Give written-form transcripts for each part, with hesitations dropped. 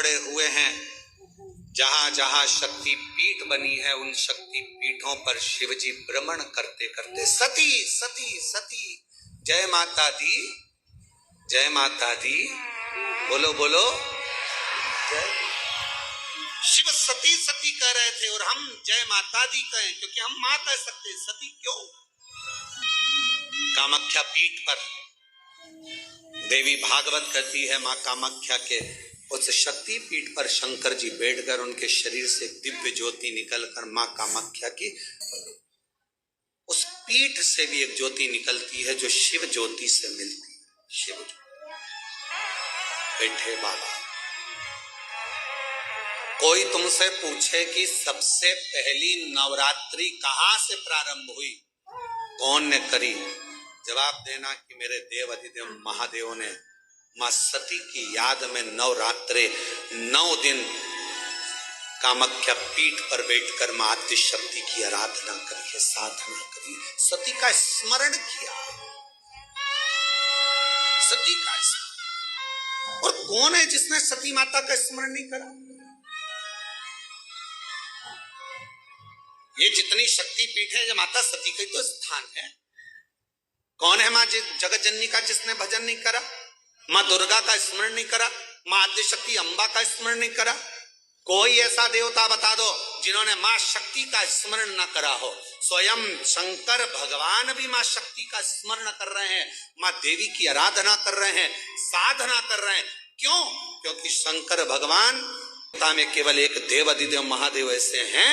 टुकड़े हुए हैं। जहां जहां शक्ति पीठ बनी है उन शक्ति पीठों पर शिवजी भ्रमण करते करते सती सती सती, जय माता दी, जय माता दी, बोलो बोलो जय। शिव सती सती कह रहे थे और हम जय माता दी कहें, क्योंकि हम मां कह सकते, सती क्यों? कामाख्या पीठ पर देवी भागवत कहती है, मां कामाख्या के उस शक्ति पीठ पर शंकर जी बैठकर उनके शरीर से दिव्य ज्योति निकलकर मां कामाख्या की उस पीठ से भी एक ज्योति निकलती है जो शिव ज्योति से मिलती है। शिव बैठे बाबा। कोई तुमसे पूछे कि सबसे पहली नवरात्रि कहां से प्रारंभ हुई, कौन ने करी, जवाब देना कि मेरे देव अधिदेव महादेव ने मां सती की याद में नवरात्रे 9 दिन कामाख्या पीठ पर बैठकर मां आद्य शक्ति की आराधना करी है, साधना करी, सती का स्मरण किया, सती का स्मरण। और कौन है जिसने सती माता का स्मरण नहीं करा? ये जितनी शक्ति पीठ है, माता सती का ही तो स्थान है। कौन है मां जगत जननी का जिसने भजन नहीं करा, मां दुर्गा का स्मरण नहीं करा, मां आद्य शक्ति अम्बा का स्मरण नहीं करा? कोई ऐसा देवता बता दो जिन्होंने मां शक्ति का स्मरण न करा हो। स्वयं शंकर भगवान भी मां शक्ति का स्मरण कर रहे हैं, मां देवी की आराधना कर रहे हैं, साधना कर रहे हैं। क्यों? क्योंकि शंकर भगवान में केवल एक देव अधिदेव महादेव ऐसे हैं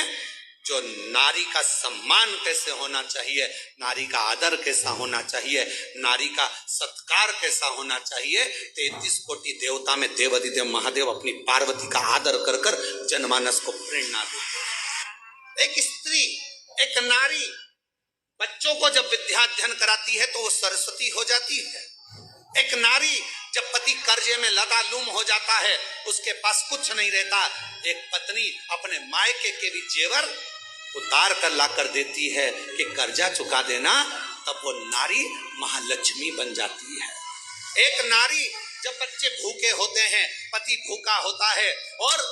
जो नारी का सम्मान कैसे होना चाहिए, नारी का आदर कैसा होना चाहिए, नारी का सत्कार कैसा होना चाहिए, 33 कोटि देवता में देव अधिदेव महादेव अपनी पार्वती का आदर कर कर जनमानस को प्रेरणा देते। एक स्त्री, एक नारी बच्चों को जब विद्याध्ययन कराती है तो वो सरस्वती हो जाती है। एक नारी जब पति कर्जे में लदालूम हो जाता है, उसके पास कुछ नहीं रहता, एक पत्नी अपने मायके के भी जेवर उतार कर ला कर देती है कि कर्जा चुका देना, तब वो नारी महालक्ष्मी बन जाती है। एक नारी जब बच्चे भूखे होते हैं, पति भूखा होता है और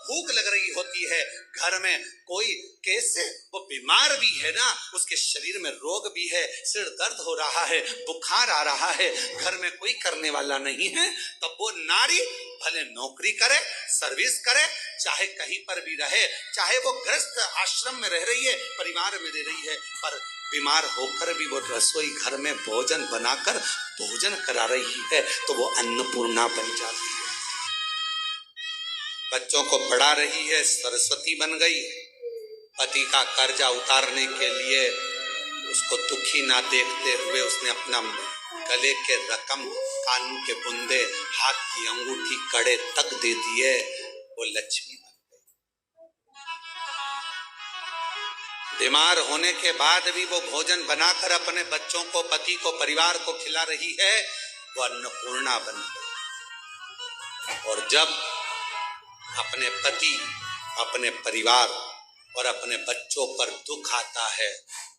भूख लग रही होती है, घर में कोई कैसे वो बीमार भी है ना, उसके शरीर में रोग भी है, सिर दर्द हो रहा है, बुखार आ रहा है, घर में कोई करने वाला नहीं है, तब वो नारी भले नौकरी करे, सर्विस करे, चाहे कहीं पर भी रहे, चाहे वो गृहस्थ आश्रम में रह रही है, परिवार में रह रही है, पर बीमार होकर भी वो रसोई घर में भोजन बनाकर भोजन करा रही है, तो वो अन्नपूर्णा बन जाती है। बच्चों को पढ़ा रही है, सरस्वती बन गई। पति का कर्जा उतारने के लिए उसको दुखी ना देखते हुए उसने अपना गले के रकम, कान के बुंदे, हाथ की अंगूठी, कड़े तक दे दिए, वो लक्ष्मी बन गई। बीमार होने के बाद भी वो भोजन बनाकर अपने बच्चों को, पति को, परिवार को खिला रही है, वो अन्नपूर्णा बन गई। और जब अपने पति, अपने परिवार और अपने बच्चों पर दुख आता है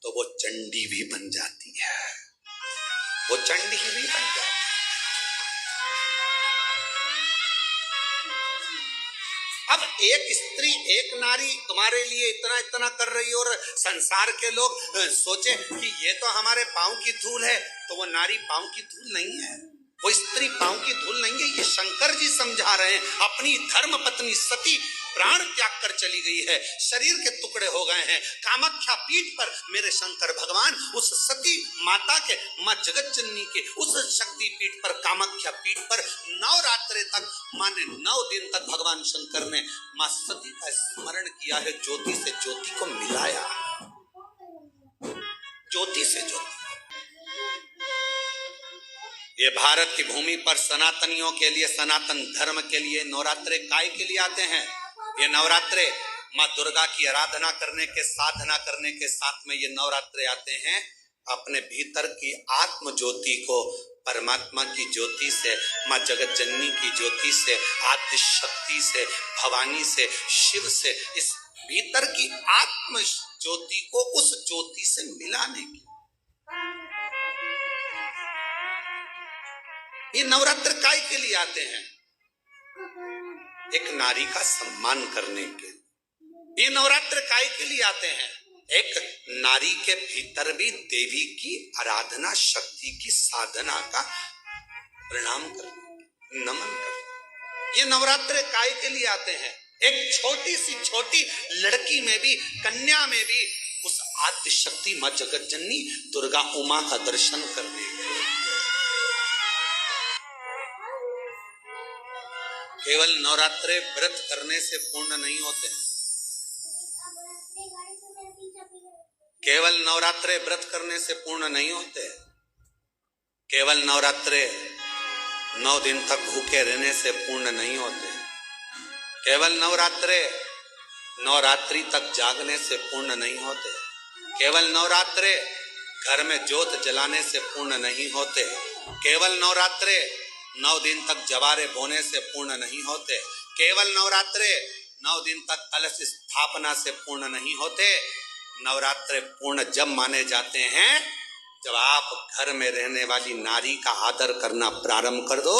तो वो चंडी भी बन जाती है, वो चंडी भी बन जाती है। अब एक स्त्री, एक नारी तुम्हारे लिए इतना इतना कर रही है और संसार के लोग सोचे कि ये तो हमारे पांव की धूल है, तो वो नारी पांव की धूल नहीं है, वो स्त्री पांव की धूल नहीं है। ये शंकर जी समझा रहे हैं। अपनी धर्म पत्नी सती प्राण त्याग कर चली गई है, शरीर के टुकड़े हो गए हैं। कामाख्या पीठ पर मेरे शंकर भगवान उस सती माता के, मां जगत जननी के उस शक्ति पीठ पर, कामाख्या पीठ पर नवरात्रे तक, माने 9 दिन तक भगवान शंकर ने मां सती का स्मरण किया है, ज्योति से ज्योति को मिलाया, ज्योति से ज्योति। ये भारत की भूमि पर सनातनियों के लिए, सनातन धर्म के लिए नवरात्रे काय के लिए आते हैं? ये नवरात्रे माँ दुर्गा की आराधना करने के, साधना करने के साथ में ये नवरात्रे आते हैं अपने भीतर की आत्म ज्योति को परमात्मा की ज्योति से, माँ जगत जननी की ज्योति से, आद्य शक्ति से, भवानी से, शिव से, इस भीतर की आत्म ज्योति को उस ज्योति से मिलाने की। ये नवरात्र काय के लिए आते हैं? एक नारी का सम्मान करने के लिए। ये नवरात्र काय के लिए आते हैं? एक नारी के भीतर भी देवी की आराधना शक्ति की साधना का प्रणाम करने, नमन करने। ये नवरात्र काय के लिए आते हैं? एक छोटी सी छोटी लड़की में भी, कन्या में भी उस आद्य शक्ति मां जगत जननी दुर्गा उमा का दर्शन करने के लिए। केवल नवरात्रे व्रत करने से पूर्ण नहीं होते। केवल नवरात्रे व्रत करने से पूर्ण नहीं होते। केवल नवरात्रे 9 दिन तक भूखे रहने से पूर्ण नहीं होते। केवल नवरात्रे नवरात्रि तक जागने से पूर्ण नहीं होते। केवल नवरात्रे घर में ज्योत जलाने से पूर्ण नहीं होते। केवल नवरात्रे 9 दिन तक जवारे बोने से पूर्ण नहीं होते। केवल नवरात्रे 9 दिन तक कलश स्थापना से पूर्ण नहीं होते। नवरात्रे पूर्ण जब माने जाते हैं जब आप घर में रहने वाली नारी का आदर करना प्रारंभ कर दो।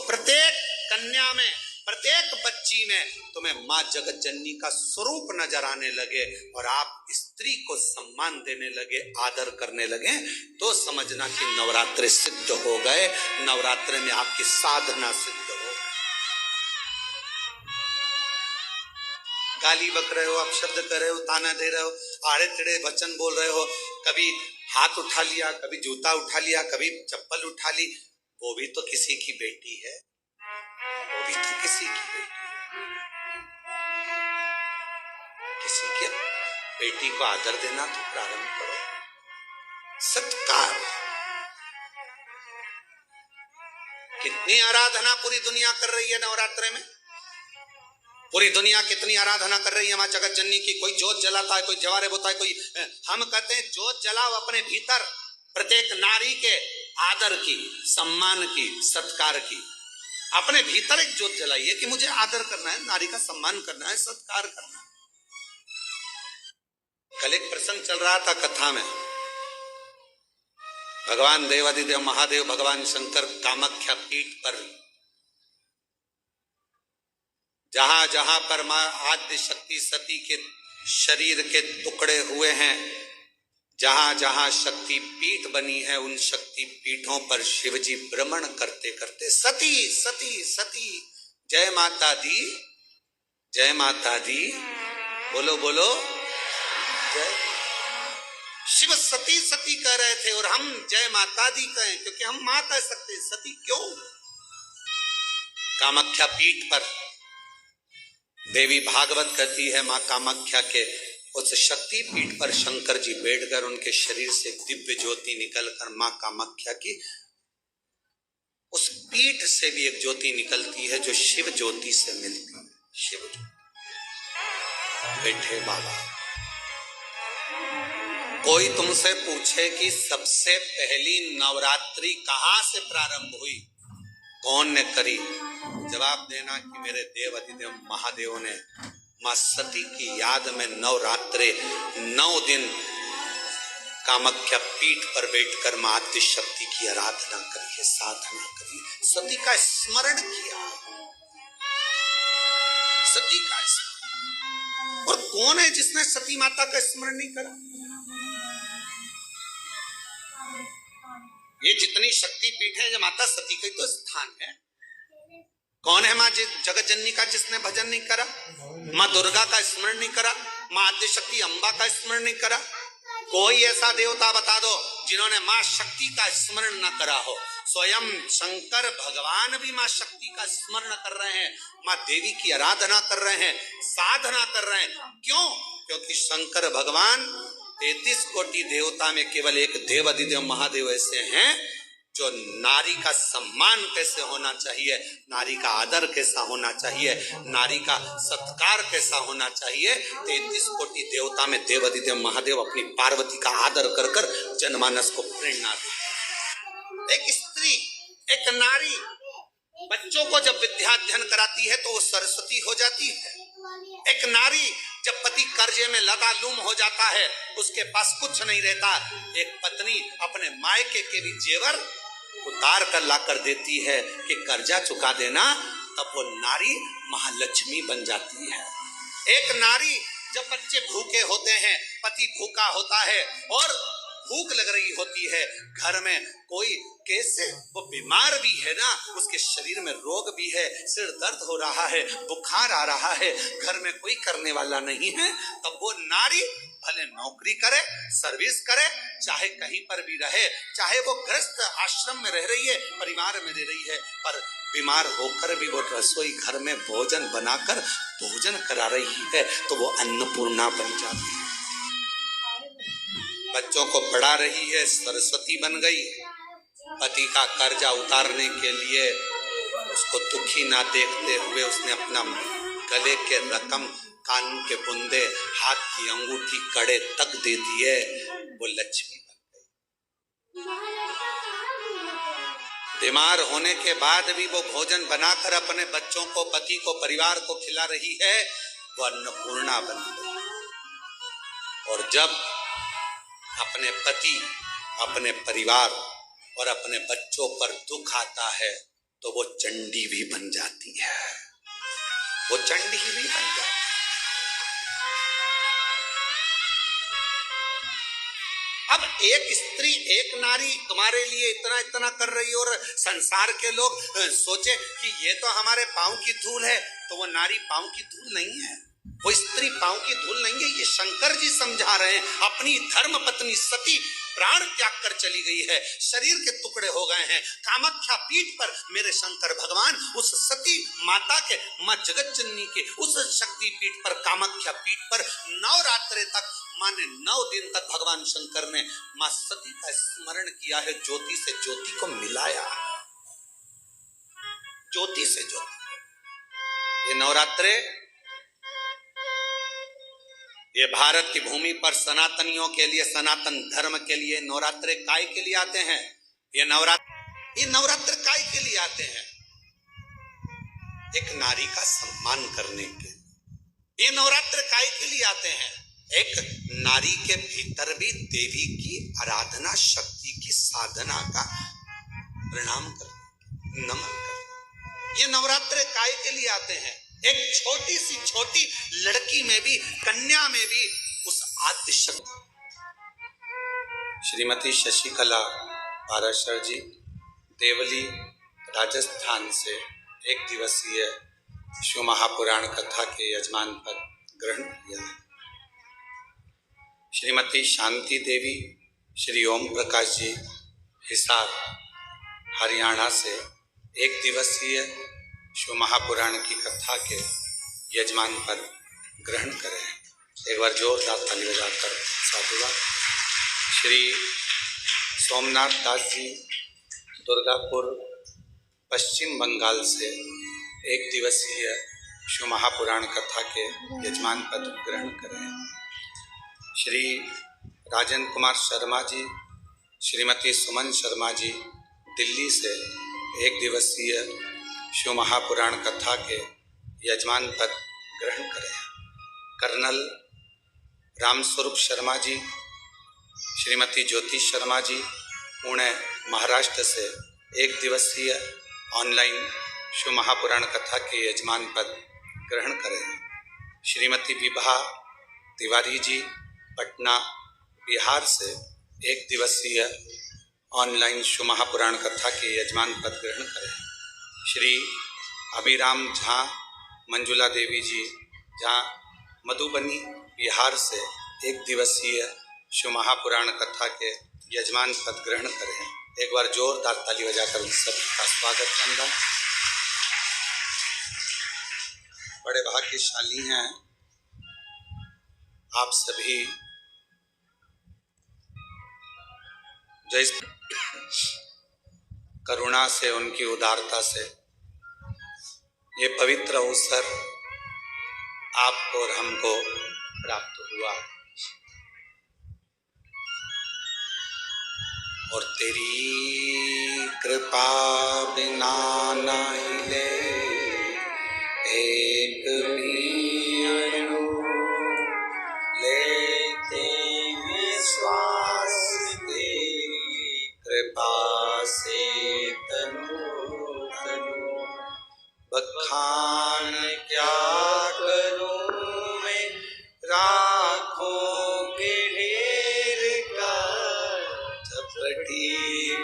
प्रत्येक कन्या में, प्रत्येक बच्ची में तुम्हें मां जगत जननी का स्वरूप नजर आने लगे और आप स्त्री को सम्मान देने लगे, आदर करने लगे, तो समझना कि नवरात्रे सिद्ध हो गए। नवरात्रे में आपकी साधना सिद्ध हो गई। गाली बक रहे हो, अपशब्द कर रहे हो, ताना दे रहे हो, आड़े टेढ़े वचन बोल रहे हो, कभी हाथ उठा लिया, कभी जूता उठा लिया, कभी चप्पल उठा ली, वो भी तो किसी की बेटी है। वो भी तो किसी की बेटी है। किसी के बेटी को आदर देना तो प्रारंभ करो। सत्कार। कितनी आराधना पूरी दुनिया कर रही है नवरात्रे में। पूरी दुनिया कितनी आराधना कर रही है मां जगत जननी की। कोई जोत जलाता है, कोई जवारे बोता है, कोई, हम कहते हैं जोत जलाओ अपने भीतर, प्रत्येक नारी के आदर की, सम्मान की, सत्कार की। अपने भीतर एक ज्योत जलाइए कि मुझे आदर करना है, नारी का सम्मान करना है, सत्कार करना है। कल एक प्रसंग चल रहा था कथा में। भगवान देवादिदेव महादेव भगवान शंकर कामाख्या पीठ पर जहां जहां पर मां आद्य शक्ति सती के शरीर के टुकड़े हुए हैं, जहां जहां शक्ति पीठ बनी है, उन शक्ति पीठों पर शिवजी भ्रमण करते करते सती सती सती, जय माता दी, जय माता दी, बोलो बोलो जय। शिव सती सती कह रहे थे और हम जय माता दी कहें, क्योंकि हम मां कह सकते, सती क्यों? कामाख्या पीठ पर देवी भागवत कहती है मां कामाख्या के उस शक्ति पीठ पर शंकर जी बैठकर उनके शरीर से दिव्य ज्योति निकलकर मां कामाख्या की उस पीठ से भी एक ज्योति निकलती है जो शिव ज्योति से मिलती है। शिव ज्योति। बैठे बाबा, कोई तुमसे पूछे कि सबसे पहली नवरात्रि कहां से प्रारंभ हुई, कौन ने करी, जवाब देना कि मेरे देव अधिदेव महादेव ने मां सती की याद में नवरात्रे 9 दिन कामाख्या पीठ पर बैठकर मां आद्य शक्ति की आराधना करी है, साधना करी, सती का स्मरण किया। सती का स्मरण। और कौन है जिसने सती माता का स्मरण नहीं करा? ये जितनी शक्ति पीठ है, माता सती का ही तो स्थान है। कौन है मां जगत जननी का जिसने भजन नहीं करा? मां दुर्गा का स्मरण नहीं करा? मां आद्य शक्ति अम्बा का स्मरण नहीं करा? कोई ऐसा देवता बता दो जिन्होंने मां शक्ति का स्मरण न करा हो। स्वयं शंकर भगवान भी मां शक्ति का स्मरण कर रहे हैं, मां देवी की आराधना कर रहे हैं, साधना कर रहे हैं। क्यों? क्योंकि शंकर भगवान 33 कोटि देवता में केवल एक देव अधिदेव महादेव ऐसे हैं जो नारी का सम्मान कैसे होना चाहिए, नारी का आदर कैसा होना चाहिए, नारी का सत्कार कैसा होना चाहिए, 33 कोटि देवता में देव अधिदेव महादेव अपनी पार्वती का आदर कर कर जनमानस को प्रेरणा देते। एक स्त्री, एक नारी बच्चों को जब विद्याध्ययन कराती है तो वो सरस्वती हो जाती है। एक नारी जब पति कर्जे में लगालूम हो जाता है, उसके पास कुछ नहीं रहता, एक पत्नी अपने मायके के भी जेवर उतार कर ला कर देती है कि कर्जा चुका देना, तब वो नारी महालक्ष्मी बन जाती है। एक नारी जब बच्चे भूखे होते हैं, पति भूखा होता है और भूख लग रही होती है, घर में कोई कैसे वो बीमार भी है ना, उसके शरीर में रोग भी है, सिर दर्द हो रहा है, बुखार आ रहा है, घर में कोई करने वाला नहीं है, तब वो नारी भले नौकरी करे, सर्विस करे, चाहे कहीं पर भी रहे, चाहे वो गृहस्थ आश्रम में रह रही है, परिवार में रह रही है, पर बीमार होकर भी वो रसोई घर में भोजन बनाकर भोजन करा रही है, तो वो अन्नपूर्णा बन जाती है। बच्चों को पढ़ा रही है, सरस्वती बन गई। पति का कर्जा उतारने के लिए उसको दुखी ना देखते हुए उसने अपना गले के रकम, कान के बुंदे, हाथ की अंगूठी, कड़े तक दे दिए, वो लक्ष्मी बन गई। बीमार होने के बाद भी वो भोजन बनाकर अपने बच्चों को, पति को, परिवार को खिला रही है, वो अन्नपूर्णा बन गई। और जब अपने पति, अपने परिवार और अपने बच्चों पर दुख आता है तो वो चंडी भी बन जाती है, वो चंडी भी बन जाती है। अब एक स्त्री, एक नारी तुम्हारे लिए इतना इतना कर रही है और संसार के लोग सोचे कि ये तो हमारे पांव की धूल है, तो वो नारी पांव की धूल नहीं है, वो स्त्री पांव की धूल नहीं है। ये शंकर जी समझा रहे हैं। अपनी धर्म पत्नी सती प्राण त्याग कर चली गई है, शरीर के टुकड़े हो गए हैं। कामाख्या पीठ पर मेरे शंकर भगवान उस सती माता के, मां जगत जननी के उस शक्ति पीठ पर, कामाख्या पीठ पर नवरात्रे तक, माने 9 दिन तक भगवान शंकर ने मां सती का स्मरण किया है, ज्योति से ज्योति को मिलाया, ज्योति से ज्योति। ये नवरात्रे, ये भारत की भूमि पर सनातनियों के लिए, सनातन धर्म के लिए नवरात्रे काय के लिए आते हैं? ये नवरात्र काय के लिए आते हैं? एक नारी का सम्मान करने के लिए। ये नवरात्र काय के लिए आते हैं? एक नारी के भीतर भी देवी की आराधना, शक्ति की साधना का प्रणाम करने, नमन करने। ये नवरात्र काय के लिए आते हैं? एक छोटी सी छोटी लड़की में भी, कन्या में भी उस आद्य शक्ति। श्रीमती शशिकला पाराशर जी देवली राजस्थान से 1 दिवसीय शिव महापुराण कथा के यजमान पद ग्रहण किया। श्रीमती शांति देवी श्री ओम प्रकाश जी हिसार हरियाणा से 1 दिवसीय शिव महापुराण की कथा के यजमान पद ग्रहण करें। एक बार जोरदार ताली बजाकर साधुवाद। श्री सोमनाथ दास जी दुर्गापुर पश्चिम बंगाल से 1 दिवसीय शिव महापुराण कथा के यजमान पद ग्रहण करें। श्री राजन कुमार शर्मा जी, श्रीमती सुमन शर्मा जी दिल्ली से 1 दिवसीय शिव महापुराण कथा के यजमान पद ग्रहण करें। कर्नल रामस्वरूप शर्मा जी, श्रीमती ज्योति शर्मा जी पुणे महाराष्ट्र से 1 दिवसीय ऑनलाइन शिव महापुराण कथा के यजमान पद ग्रहण करें। श्रीमती विभा तिवारी जी पटना बिहार से 1 दिवसीय ऑनलाइन शिव महापुराण कथा के यजमान पद ग्रहण करें। श्री अभिराम झा मंजुला देवी जी झा मधुबनी बिहार से 1 दिवसीय शिव महापुराण कथा के यजमान पद ग्रहण करें। एक बार जोरदार ताली बजाकर उन सभी का स्वागत वंदन। बड़े भाग्यशाली हैं आप सभी जो इस करुणा से, उनकी उदारता से ये पवित्र अवसर आपको और हमको प्राप्त हुआ। और तेरी कृपा बिना ना हिले एक भी अणु, लेते हैं श्वास तेरी कृपा से तनु तनु। बखान क्या करूं मैं राखों के ढेर का, चपटी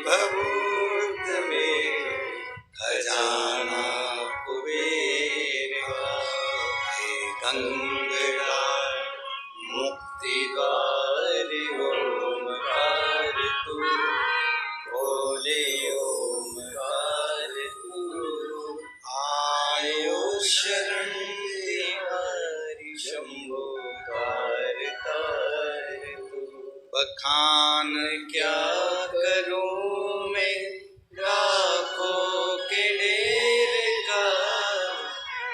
भभूत में खजाना कुबेर का। हे गंगा मुक्ति द्वार ओमकार तू, बोले ओमकार तू। आयो शरण तिहारी शंभो तार तार तू। बखान क्या करूं मैं लाखों के ढेर का,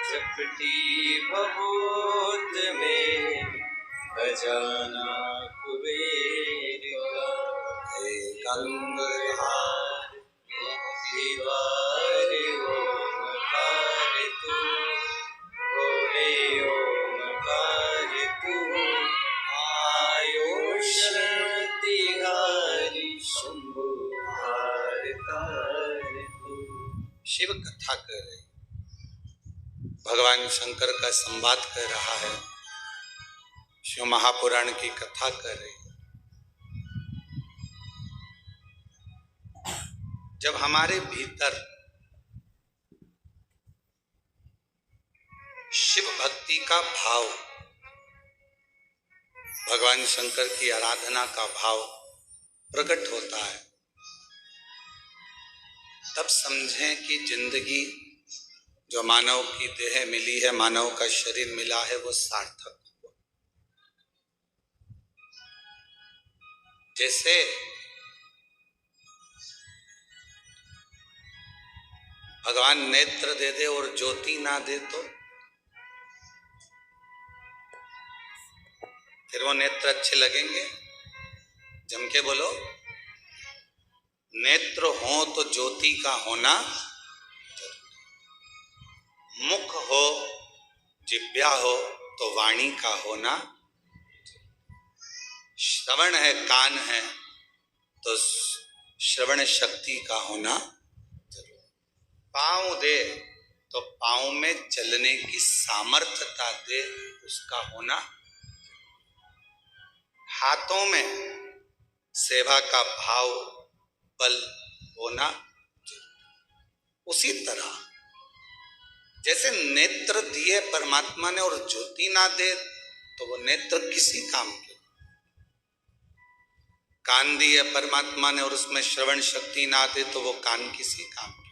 चपटी भभूत में खजाना कुबेर का। हे गंगाधार मुक्ति द्वार ओमकार तू, बोले ओमकार तू। आयो शरण तिहारी शंभु तार तार तू। शिव कथा कर रहे, भगवान शंकर का संवाद कर रहा है, शिव महापुराण की कथा कर रही। जब हमारे भीतर शिव भक्ति का भाव, भगवान शंकर की आराधना का भाव प्रकट होता है, तब समझें कि जिंदगी जो मानव की देह मिली है, मानव का शरीर मिला है, वो सार्थक हुआ। जैसे भगवान नेत्र दे दे और ज्योति ना दे तो फिर वो नेत्र अच्छे लगेंगे? जम के बोलो। नेत्र हो तो ज्योति का होना, मुख हो, जिह्वा हो तो वाणी का होना, श्रवण है, कान है तो श्रवण शक्ति का होना, पांव दे तो पांव में चलने की सामर्थ्यता दे, उसका होना, हाथों में सेवा का भाव बल होना। उसी तरह जैसे नेत्र दिए परमात्मा ने और ज्योति ना दे तो वो नेत्र किसी काम के, कान दिए परमात्मा ने और उसमें श्रवण शक्ति ना दे तो वो कान किसी काम के,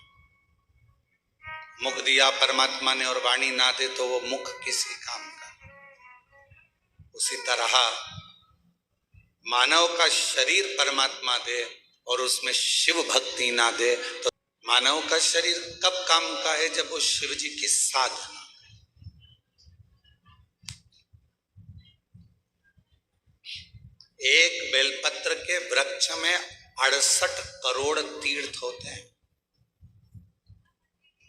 मुख दिया परमात्मा ने और वाणी ना दे तो वो मुख किसी काम का। उसी तरह मानव का शरीर परमात्मा दे और उसमें शिव भक्ति ना दे तो मानव का शरीर कब काम का है? जब वो शिव जी की साधना। एक बेलपत्र के वृक्ष में 68 करोड़ तीर्थ होते हैं।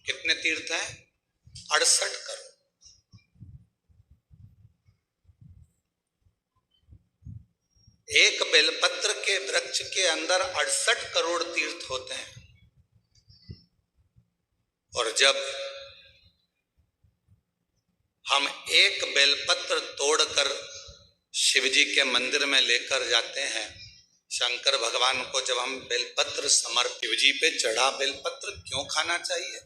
कितने तीर्थ हैं? 68 करोड़। एक बेलपत्र के वृक्ष के अंदर 68 करोड़ तीर्थ होते हैं। और जब हम एक बेलपत्र तोड़कर शिव जी के मंदिर में लेकर जाते हैं, शंकर भगवान को जब हम बेलपत्र समर्पित, शिव जी पे चढ़ा बेलपत्र क्यों खाना चाहिए?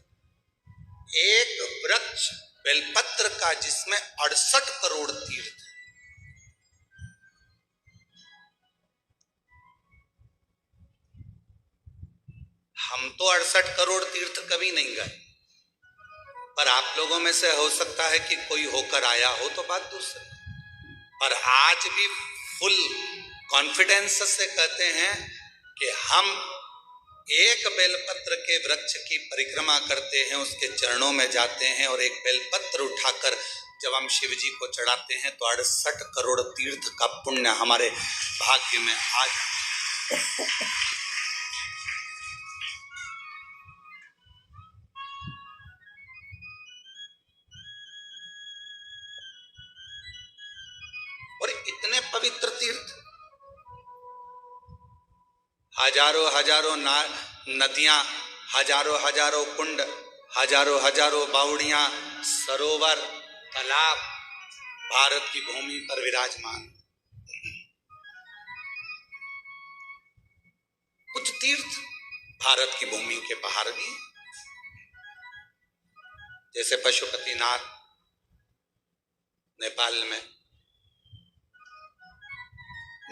एक वृक्ष बेलपत्र का जिसमें 68 करोड़ तीर्थ, हम तो 68 करोड़ तीर्थ कभी नहीं गए, पर आप लोगों में से हो सकता है कि कोई होकर आया हो तो बात दूसरी। पर आज भी फुल कॉन्फिडेंस से कहते हैं कि हम एक बेलपत्र के वृक्ष की परिक्रमा करते हैं, उसके चरणों में जाते हैं और एक बेलपत्र उठाकर जब हम शिव जी को चढ़ाते हैं तो 68 करोड़ तीर्थ का पुण्य हमारे भाग्य में आ जाता है। और इतने पवित्र तीर्थ, हजारों हजारों नदियां, हजारों हजारों कुंड, हजारों हजारों बावड़ियां, सरोवर, तालाब भारत की भूमि पर विराजमान। कुछ तीर्थ भारत की भूमि के बाहर भी, जैसे पशुपतिनाथ नेपाल में,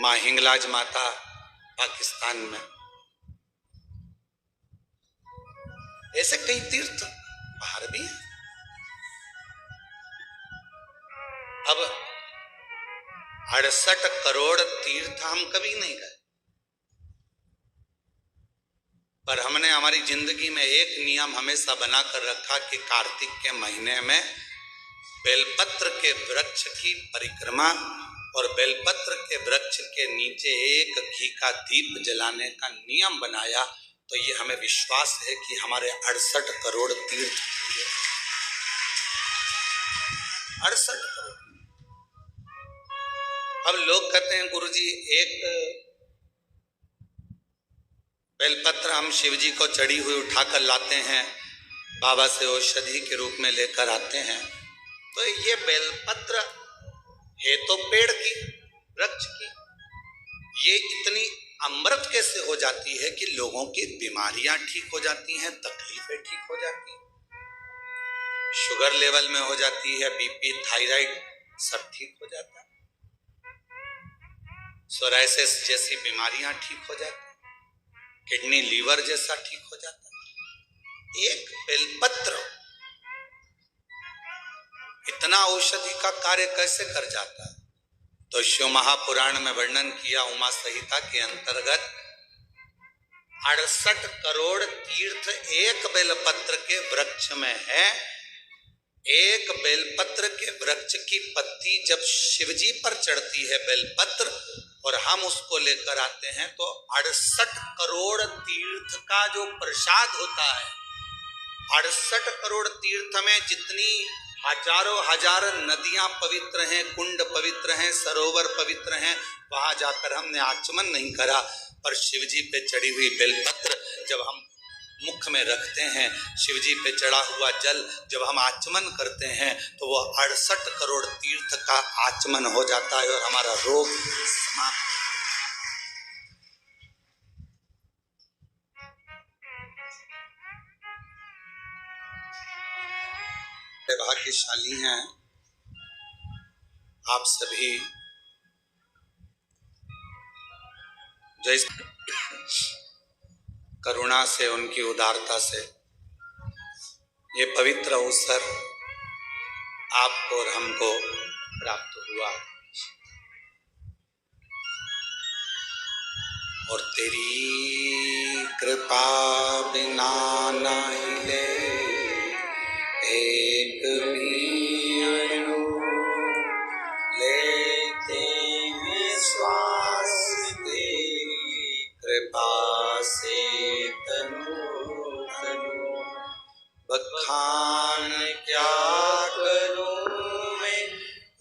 मां हिंगलाज माता पाकिस्तान में, ऐसे कई तीर्थ बाहर भी हैं। अब 68 करोड़ तीर्थ हम कभी नहीं गए, पर हमने हमारी जिंदगी में एक नियम हमेशा बनाकर रखा कि कार्तिक के महीने में बेलपत्र के वृक्ष की परिक्रमा और बेलपत्र के वृक्ष के नीचे एक घी का दीप जलाने का नियम बनाया। तो ये हमें विश्वास है कि हमारे 68 करोड़ तीर्थ, 68 करोड़। अब लोग कहते हैं गुरुजी एक बेलपत्र हम शिव जी को चढ़ी हुई उठाकर लाते हैं, बाबा से औषधि के रूप में लेकर आते हैं, तो ये बेलपत्र है तो पेड़ की, वृक्ष की, ये इतनी अमृत कैसे हो जाती है कि लोगों की बीमारियां ठीक हो जाती हैं, तकलीफें ठीक हो जाती हैं, शुगर लेवल में हो जाती है, बीपी, थायराइड सब ठीक हो जाता है, सोराइसिस जैसी बीमारियां ठीक हो जाती, किडनी लीवर जैसा ठीक हो जाता है। एक बेलपत्र इतना औषधि का कार्य कैसे कर जाता है? तो शिव महापुराण में वर्णन किया, उमा संहिता के अंतर्गत 68 करोड़ तीर्थ एक बेलपत्र के वृक्ष में है। एक बेलपत्र के वृक्ष की पत्ती जब शिवजी पर चढ़ती है बेलपत्र और हम उसको लेकर आते हैं, तो 68 करोड़ तीर्थ का जो प्रसाद होता है, 68 करोड़ तीर्थ में जितनी हजारों हजार नदियां पवित्र हैं, कुंड पवित्र हैं, सरोवर पवित्र हैं, वहां जाकर हमने आचमन नहीं करा, पर शिवजी पे चढ़ी हुई बेलपत्र जब हम मुख में रखते हैं, शिवजी पे चढ़ा हुआ जल जब हम आचमन करते हैं, तो वो 68 करोड़ तीर्थ का आचमन हो जाता है और हमारा रोग समाप्त। भाग्यशाली हैं आप सभी जो इस करुणा से, उनकी उदारता से ये पवित्र अवसर आपको और हमको प्राप्त हुआ। और तेरी कृपा बिना न हिले एक भी अणु, लेते हैं श्वास तेरी कृपा से तनु तनु। बखान क्या करूं मैं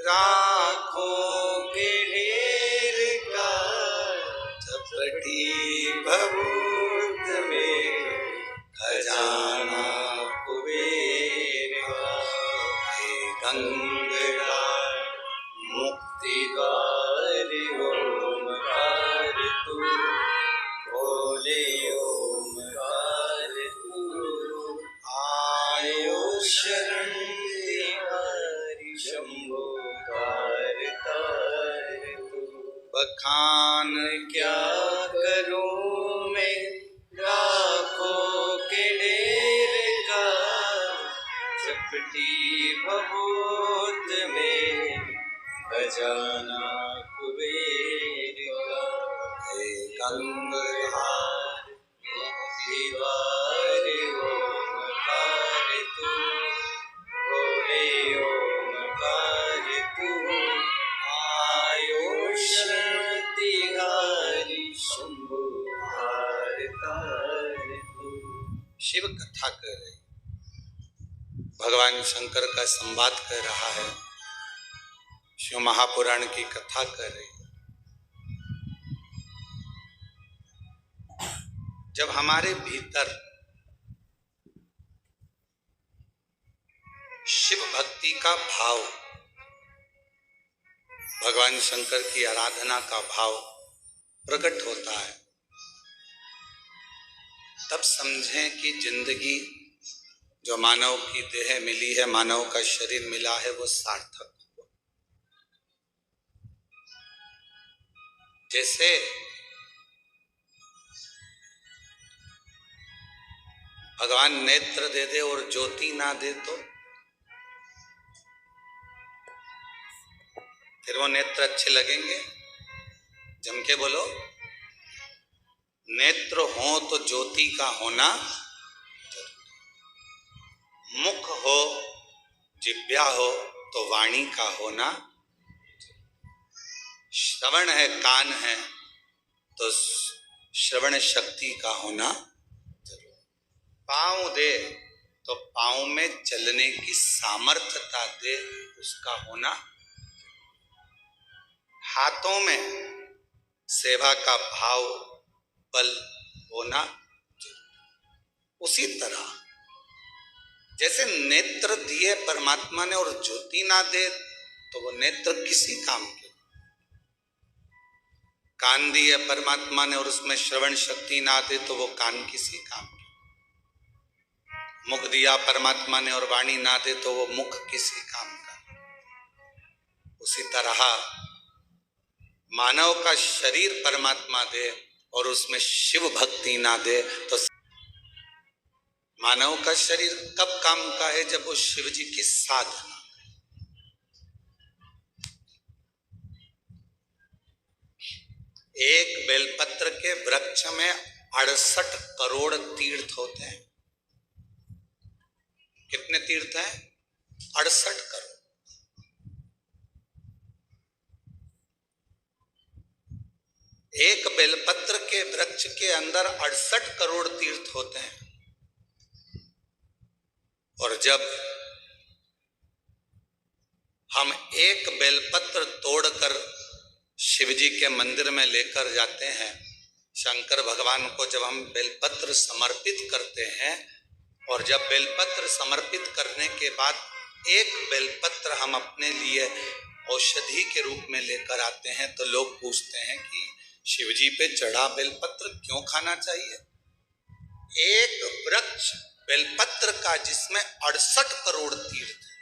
राखों के ढेर का, चपटी भभूत में खजाना कुबेर का। हे गंगा मुक्ति द्वार ओमकार तू, बोले ओमकार तू। आयो शरण तिहारी शंभो तार तार तू। बखान क्या करूं मैं राखों के ढेर का, चपटी भभूत में खजाना कुबेर का। हे गंगाधार मुक्ति द्वार ओमकार तू, बोले ओमकार तू। आयो शरण तिहारी शंभु हार तार तू। शिव कथा कर रहे, भगवान शंकर का संवाद कर रहा है, शिव महापुराण की कथा कर रही है। जब हमारे भीतर शिव भक्ति का भाव, भगवान शंकर की आराधना का भाव प्रकट होता है, तब समझें कि जिंदगी जो मानव की देह मिली है, मानव का शरीर मिला है, वो सार्थक हुआ। जैसे भगवान नेत्र दे दे और ज्योति ना दे तो फिर वो नेत्र अच्छे लगेंगे? जम के बोलो। नेत्र हो तो ज्योति का होना, मुख हो, जिह्वा हो तो वाणी का होना, श्रवण है, कान है तो श्रवण शक्ति का होना, पांव दे तो पांव में चलने की सामर्थ्यता दे, उसका होना, हाथों में सेवा का भाव बल होना। उसी तरह जैसे नेत्र दिए परमात्मा ने और ज्योति ना दे तो वो नेत्र किसी काम के, कान दिए परमात्मा ने और उसमें श्रवण शक्ति ना दे तो वो कान किसी काम के, मुख दिया परमात्मा ने और वाणी ना दे तो वो मुख किसी काम का। उसी तरह मानव का शरीर परमात्मा दे और उसमें शिव भक्ति ना दे तो मानव का शरीर कब काम का है? जब वो शिव जी की साधना। एक बेलपत्र के वृक्ष में 68 करोड़ तीर्थ होते हैं। कितने तीर्थ हैं? 68 करोड़। एक बेलपत्र के वृक्ष के अंदर 68 करोड़ तीर्थ होते हैं। और जब हम एक बेलपत्र तोड़कर शिव जी के मंदिर में लेकर जाते हैं, शंकर भगवान को जब हम बेलपत्र समर्पित करते हैं, और जब बेलपत्र समर्पित करने के बाद एक बेलपत्र हम अपने लिए औषधि के रूप में लेकर आते हैं, तो लोग पूछते हैं कि शिव जी पे चढ़ा बेलपत्र क्यों खाना चाहिए? एक वृक्ष बेलपत्र का जिसमें 68 करोड़ तीर्थ है।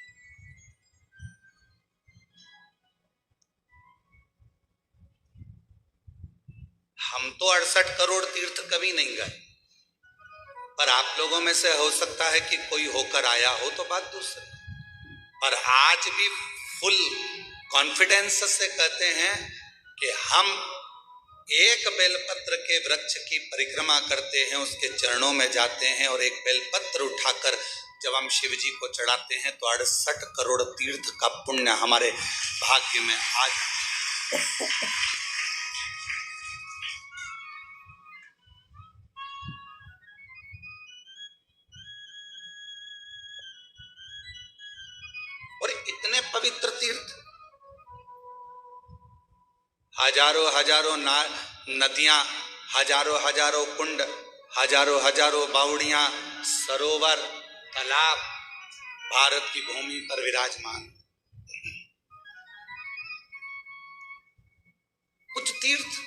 हम तो 68 करोड़ तीर्थ कभी नहीं गए, पर आप लोगों में से हो सकता है कि कोई होकर आया हो तो बात दूसरी। और आज भी फुल कॉन्फिडेंस से कहते हैं कि हम एक बेलपत्र के वृक्ष की परिक्रमा करते हैं, उसके चरणों में जाते हैं और एक बेलपत्र उठाकर जब हम शिव जी को चढ़ाते हैं तो 68 करोड़ तीर्थ का पुण्य हमारे भाग्य में आ जाता है। और इतने पवित्र तीर्थ, हजारों हजारों नदियां, हजारों हजारों कुंड, हजारों हजारों बावड़ियां, सरोवर, तालाब भारत की भूमि पर विराजमान। कुछ तीर्थ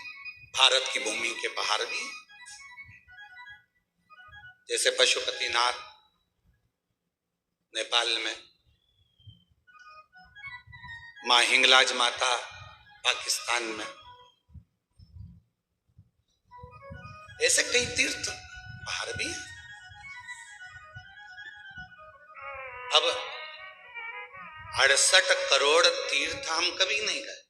भारत की भूमि के बाहर भी, जैसे पशुपतिनाथ नेपाल में, मां हिंगलाज माता पाकिस्तान में, ऐसे कई तीर्थ बाहर भी हैं। अब 68 करोड़ तीर्थ हम कभी नहीं गए,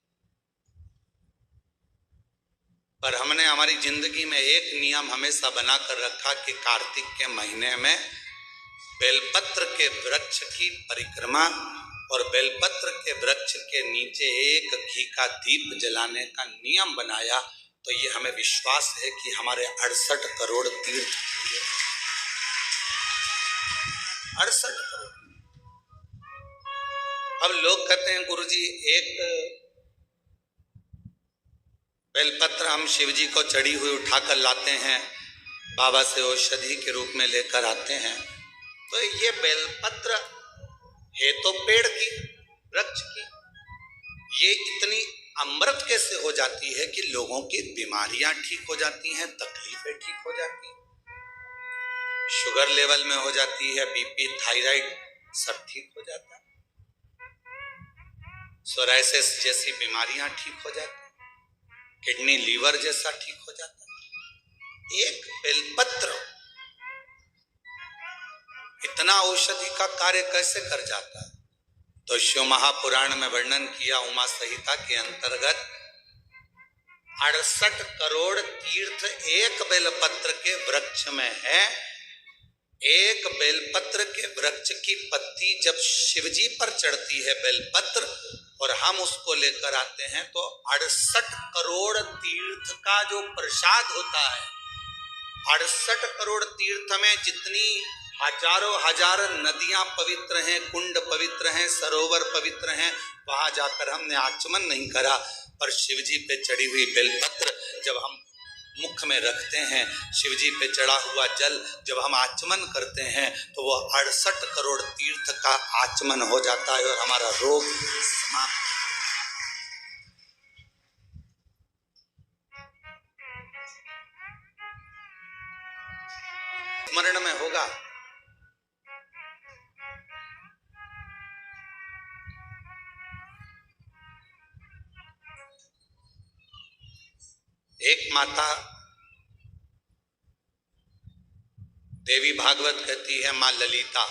पर हमने हमारी जिंदगी में एक नियम हमेशा बनाकर रखा कि कार्तिक के महीने में बेलपत्र के वृक्ष की परिक्रमा और बेलपत्र के वृक्ष के नीचे एक घी का दीप जलाने का नियम बनाया। तो ये हमें विश्वास है कि हमारे 68 करोड़ तीर्थ पूरे। 68 करोड़। अब लोग कहते हैं गुरुजी एक बेलपत्र हम शिव जी को चढ़ी हुई उठाकर लाते हैं, बाबा से औषधि के रूप में लेकर आते हैं, तो ये बेलपत्र है तो पेड़ की, वृक्ष की। ये इतनी अमृत कैसे हो जाती है कि लोगों की बीमारियां ठीक हो जाती हैं, तकलीफें ठीक हो जाती हैं, शुगर लेवल में हो जाती है, बीपी, थायराइड सब ठीक हो जाता है, सोराइसिस जैसी बीमारियां ठीक हो जाती हैं, किडनी लीवर जैसा ठीक हो जाता है। एक बेलपत्र इतना औषधि का कार्य कैसे कर जाता है? तो शिव महापुराण में वर्णन किया, उमा संहिता के अंतर्गत 68 करोड़ तीर्थ एक बेलपत्र के वृक्ष में है। एक बेलपत्र के वृक्ष की पत्ती जब शिवजी पर चढ़ती है बेलपत्र, और हम उसको लेकर आते हैं, तो 68 करोड़ तीर्थ का जो प्रसाद होता है, 68 करोड़ तीर्थ में जितनी हजारों हजार नदियां पवित्र हैं, कुंड पवित्र हैं, सरोवर पवित्र हैं, वहां जाकर हमने आचमन नहीं करा, पर शिवजी पे चढ़ी हुई बेलपत्र जब हम मुख में रखते हैं, शिवजी पे चढ़ा हुआ जल जब हम आचमन करते हैं, तो वो 68 करोड़ तीर्थ का आचमन हो जाता है और हमारा रोग समाप्त। स्मरण में होगा, एक माता देवी भागवत कहती है, मां ललिता,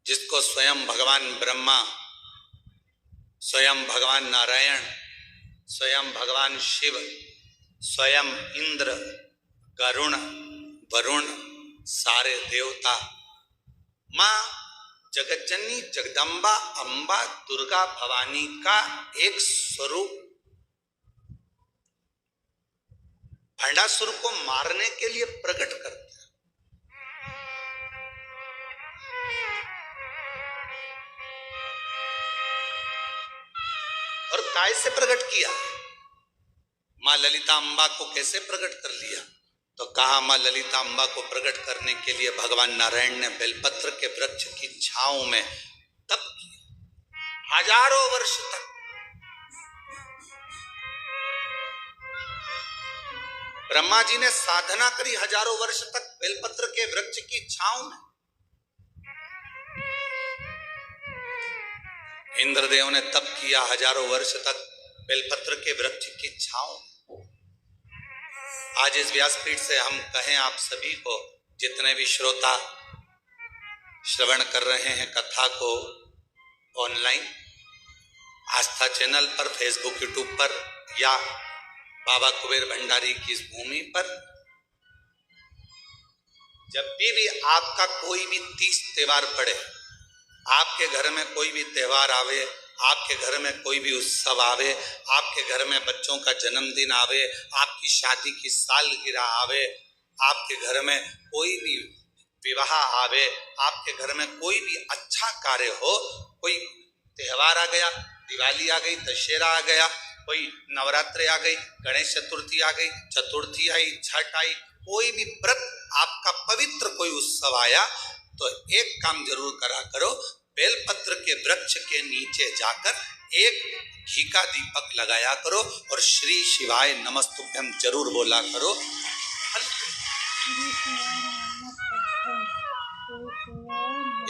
जिसको स्वयं भगवान ब्रह्मा, स्वयं भगवान नारायण, स्वयं भगवान शिव, स्वयं इंद्र, गरुण, वरुण, सारे देवता, मां जगज्जननी जगदम्बा अम्बा दुर्गा भवानी का एक स्वरूप भंडासुर को मारने के लिए प्रकट करते हैं। और काय से प्रकट किया? मां ललिता अम्बा को कैसे प्रकट कर लिया? तो कहा, मां ललिता अम्बा को प्रकट करने के लिए भगवान नारायण ने बेलपत्र के वृक्ष की छांव में तप किया हजारों वर्ष तक। ब्रह्मा जी ने साधना करी हजारों वर्ष तक बेलपत्र के वृक्ष की छांव में। इंद्रदेव ने तप किया हजारों वर्ष तक बेलपत्र के वृक्ष की छांव। आज इस व्यासपीठ से हम कहें आप सभी को, जितने भी श्रोता श्रवण कर रहे हैं कथा को ऑनलाइन, आस्था चैनल पर, फेसबुक, यूट्यूब पर, या बाबा कुबेर भंडारी की इस भूमि पर, जब भी आपका कोई भी तीज त्योहार पड़े, आपके घर में कोई भी त्योहार आवे, आपके घर में कोई भी उत्सव आवे, आपके घर में बच्चों का जन्मदिन आवे, आपकी शादी की सालगिरह आवे, आपके घर में कोई भी विवाह आवे, आपके घर में कोई भी अच्छा कार्य हो, कोई त्योहार आ गया, दिवाली आ गई, दशहरा आ गया, कोई नवरात्रि आ गई, गणेश चतुर्थी आ गई, चतुर्थी आई, छठ आई, कोई भी व्रत आपका पवित्र कोई उत्सव आया, तो एक काम जरूर करा करो, बेलपत्र के वृक्ष के नीचे जाकर एक घी का दीपक लगाया करो और श्री शिवाय नमस्तुभ्यम जरूर बोला करो।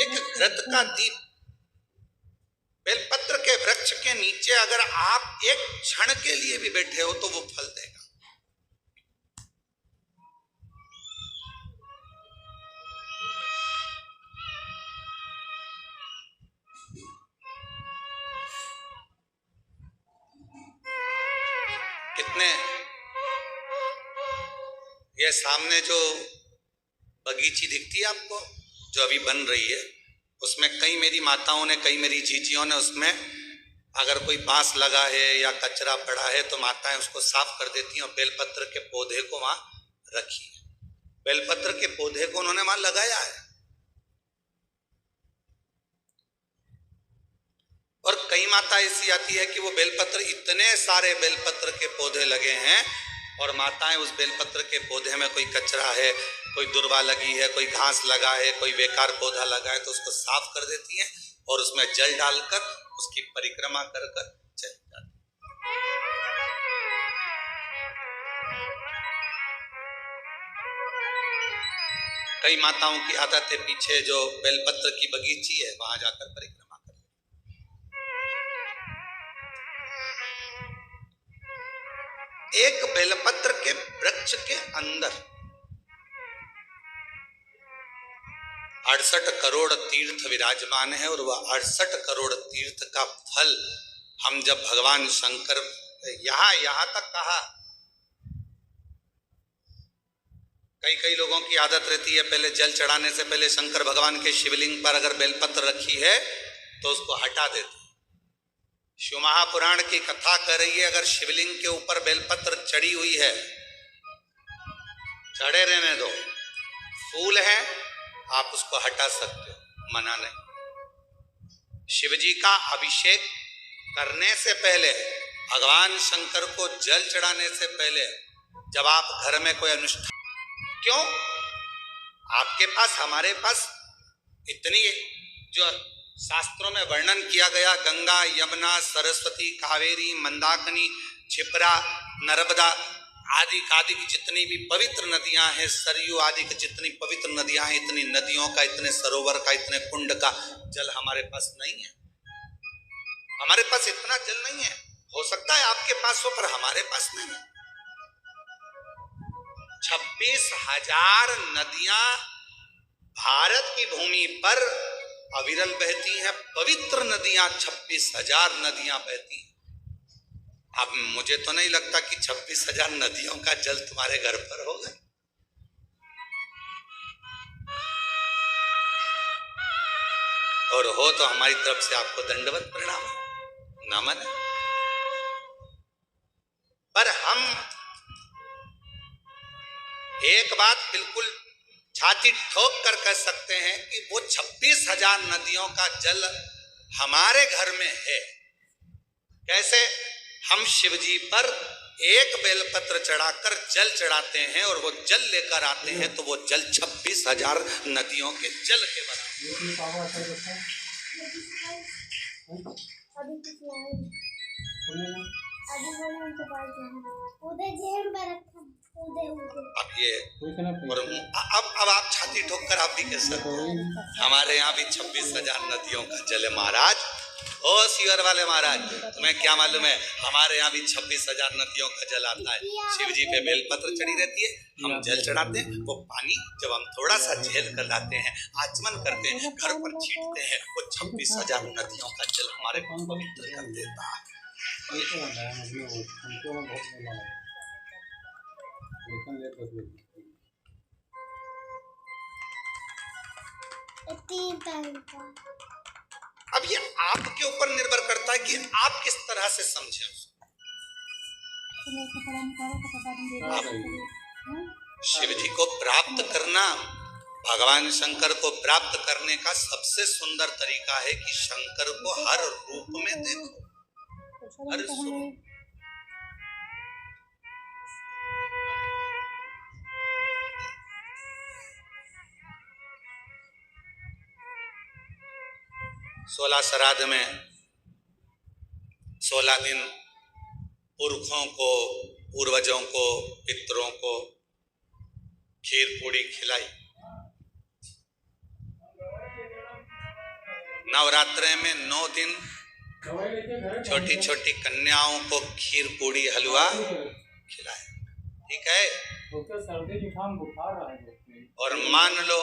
एक घृत का दीप बेलपत्र के वृक्ष के नीचे अगर आप एक क्षण के लिए भी बैठे हो तो वो फल देगा। कितने ये सामने जो बगीची दिखती है आपको, जो अभी बन रही है, उसमें कई मेरी माताओं ने, कई मेरी जीजियों ने, उसमें अगर कोई बांस लगा है या कचरा पड़ा है तो माताएं उसको साफ कर देती हैं और बेलपत्र के पौधे को वहां रखी है। बेलपत्र के पौधे को उन्होंने वहां लगाया है। और कई माता ऐसी आती है कि वो बेलपत्र, इतने सारे बेलपत्र के पौधे लगे हैं और माताएं उस बेलपत्र के पौधे में कोई कचरा है, कोई दुर्वा लगी है, कोई घास लगा है, कोई बेकार पौधा लगा है, तो उसको साफ कर देती हैं और उसमें जल डालकर उसकी परिक्रमा कर कर चल जाती। कई माताओं की आदत है पीछे जो बेलपत्र की बगीची है वहां जाकर परिक्रमा कर। एक बेलपत्र के वृक्ष के अंदर 68 करोड़ तीर्थ विराजमान है और वह 68 करोड़ तीर्थ का फल हम जब भगवान शंकर यहां तक कहा, कई लोगों की आदत रहती है पहले जल चढ़ाने से पहले शंकर भगवान के शिवलिंग पर अगर बेलपत्र रखी है तो उसको हटा देते। शिव महापुराण की कथा कर रही है अगर शिवलिंग के ऊपर बेलपत्र चढ़ी हुई है, चढ़े रहने दो, फूल है आप उसको हटा सकते हो, मना नहीं। शिवजी का अभिषेक करने से पहले, भगवान शंकर को जल चढ़ाने से पहले जब आप घर में कोई अनुष्ठान, क्यों आपके पास हमारे पास इतनी जो शास्त्रों में वर्णन किया गया, गंगा, यमुना, सरस्वती, कावेरी, मंदाकिनी, क्षिप्रा, नर्मदा आदि की जितनी भी पवित्र नदियां हैं, सरयू आदि की जितनी पवित्र नदियां हैं, इतनी नदियों का, इतने सरोवर का, इतने कुंड का जल हमारे पास नहीं है। हमारे पास इतना जल नहीं है। हो सकता है आपके पास हो पर हमारे पास नहीं है। 26,000 नदियां भारत की भूमि पर अविरल बहती हैं, पवित्र नदियां 26,000 नदियां बहती हैं। अब मुझे तो नहीं लगता कि 26,000 नदियों का जल तुम्हारे घर पर होगा। और हो तो हमारी तरफ से आपको दंडवत प्रणाम, नमन। पर हम एक बात बिल्कुल छाती ठोक कर कह सकते हैं कि वो 26,000 नदियों का जल हमारे घर में है। कैसे? हम शिवजी पर एक बेलपत्र चढ़ाकर जल चढ़ाते हैं और वो जल लेकर आते हैं तो वो जल 26,000 नदियों के जल के बराबर। अब ये अब आप छाती ठोक कर आप भी कह सकते हैं हमारे यहाँ भी 26,000 नदियों का जल है महाराज। ओ शिवर वाले महाराज, तुम्हें क्या मालूम है हमारे यहाँ भी 26,000 नदियों का जल आता है। शिव जी पे बेलपत्र चढ़ी रहती है, हम जल चढ़ाते हैं, वो पानी जब हम थोड़ा सा झेल कर लाते हैं, आचमन करते हैं, घर पर छींटते हैं, वो 26,000 नदियों का जल हमारे को पवित्र कर देता है। अब ये आपके ऊपर निर्भर करता है कि आप किस तरह से समझें उसको। शिव जी को प्राप्त करना, भगवान शंकर को प्राप्त करने का सबसे सुंदर तरीका है कि शंकर को हर रूप में देखो, हर स्वरूप। 16 श्राद्ध में 16 दिन पुरखों को, पूर्वजों को, पितरों को खीर पूड़ी खिलाई। नवरात्रे में 9 दिन छोटी छोटी कन्याओं को खीर पूड़ी हलवा खिलाए। ठीक है। और मान लो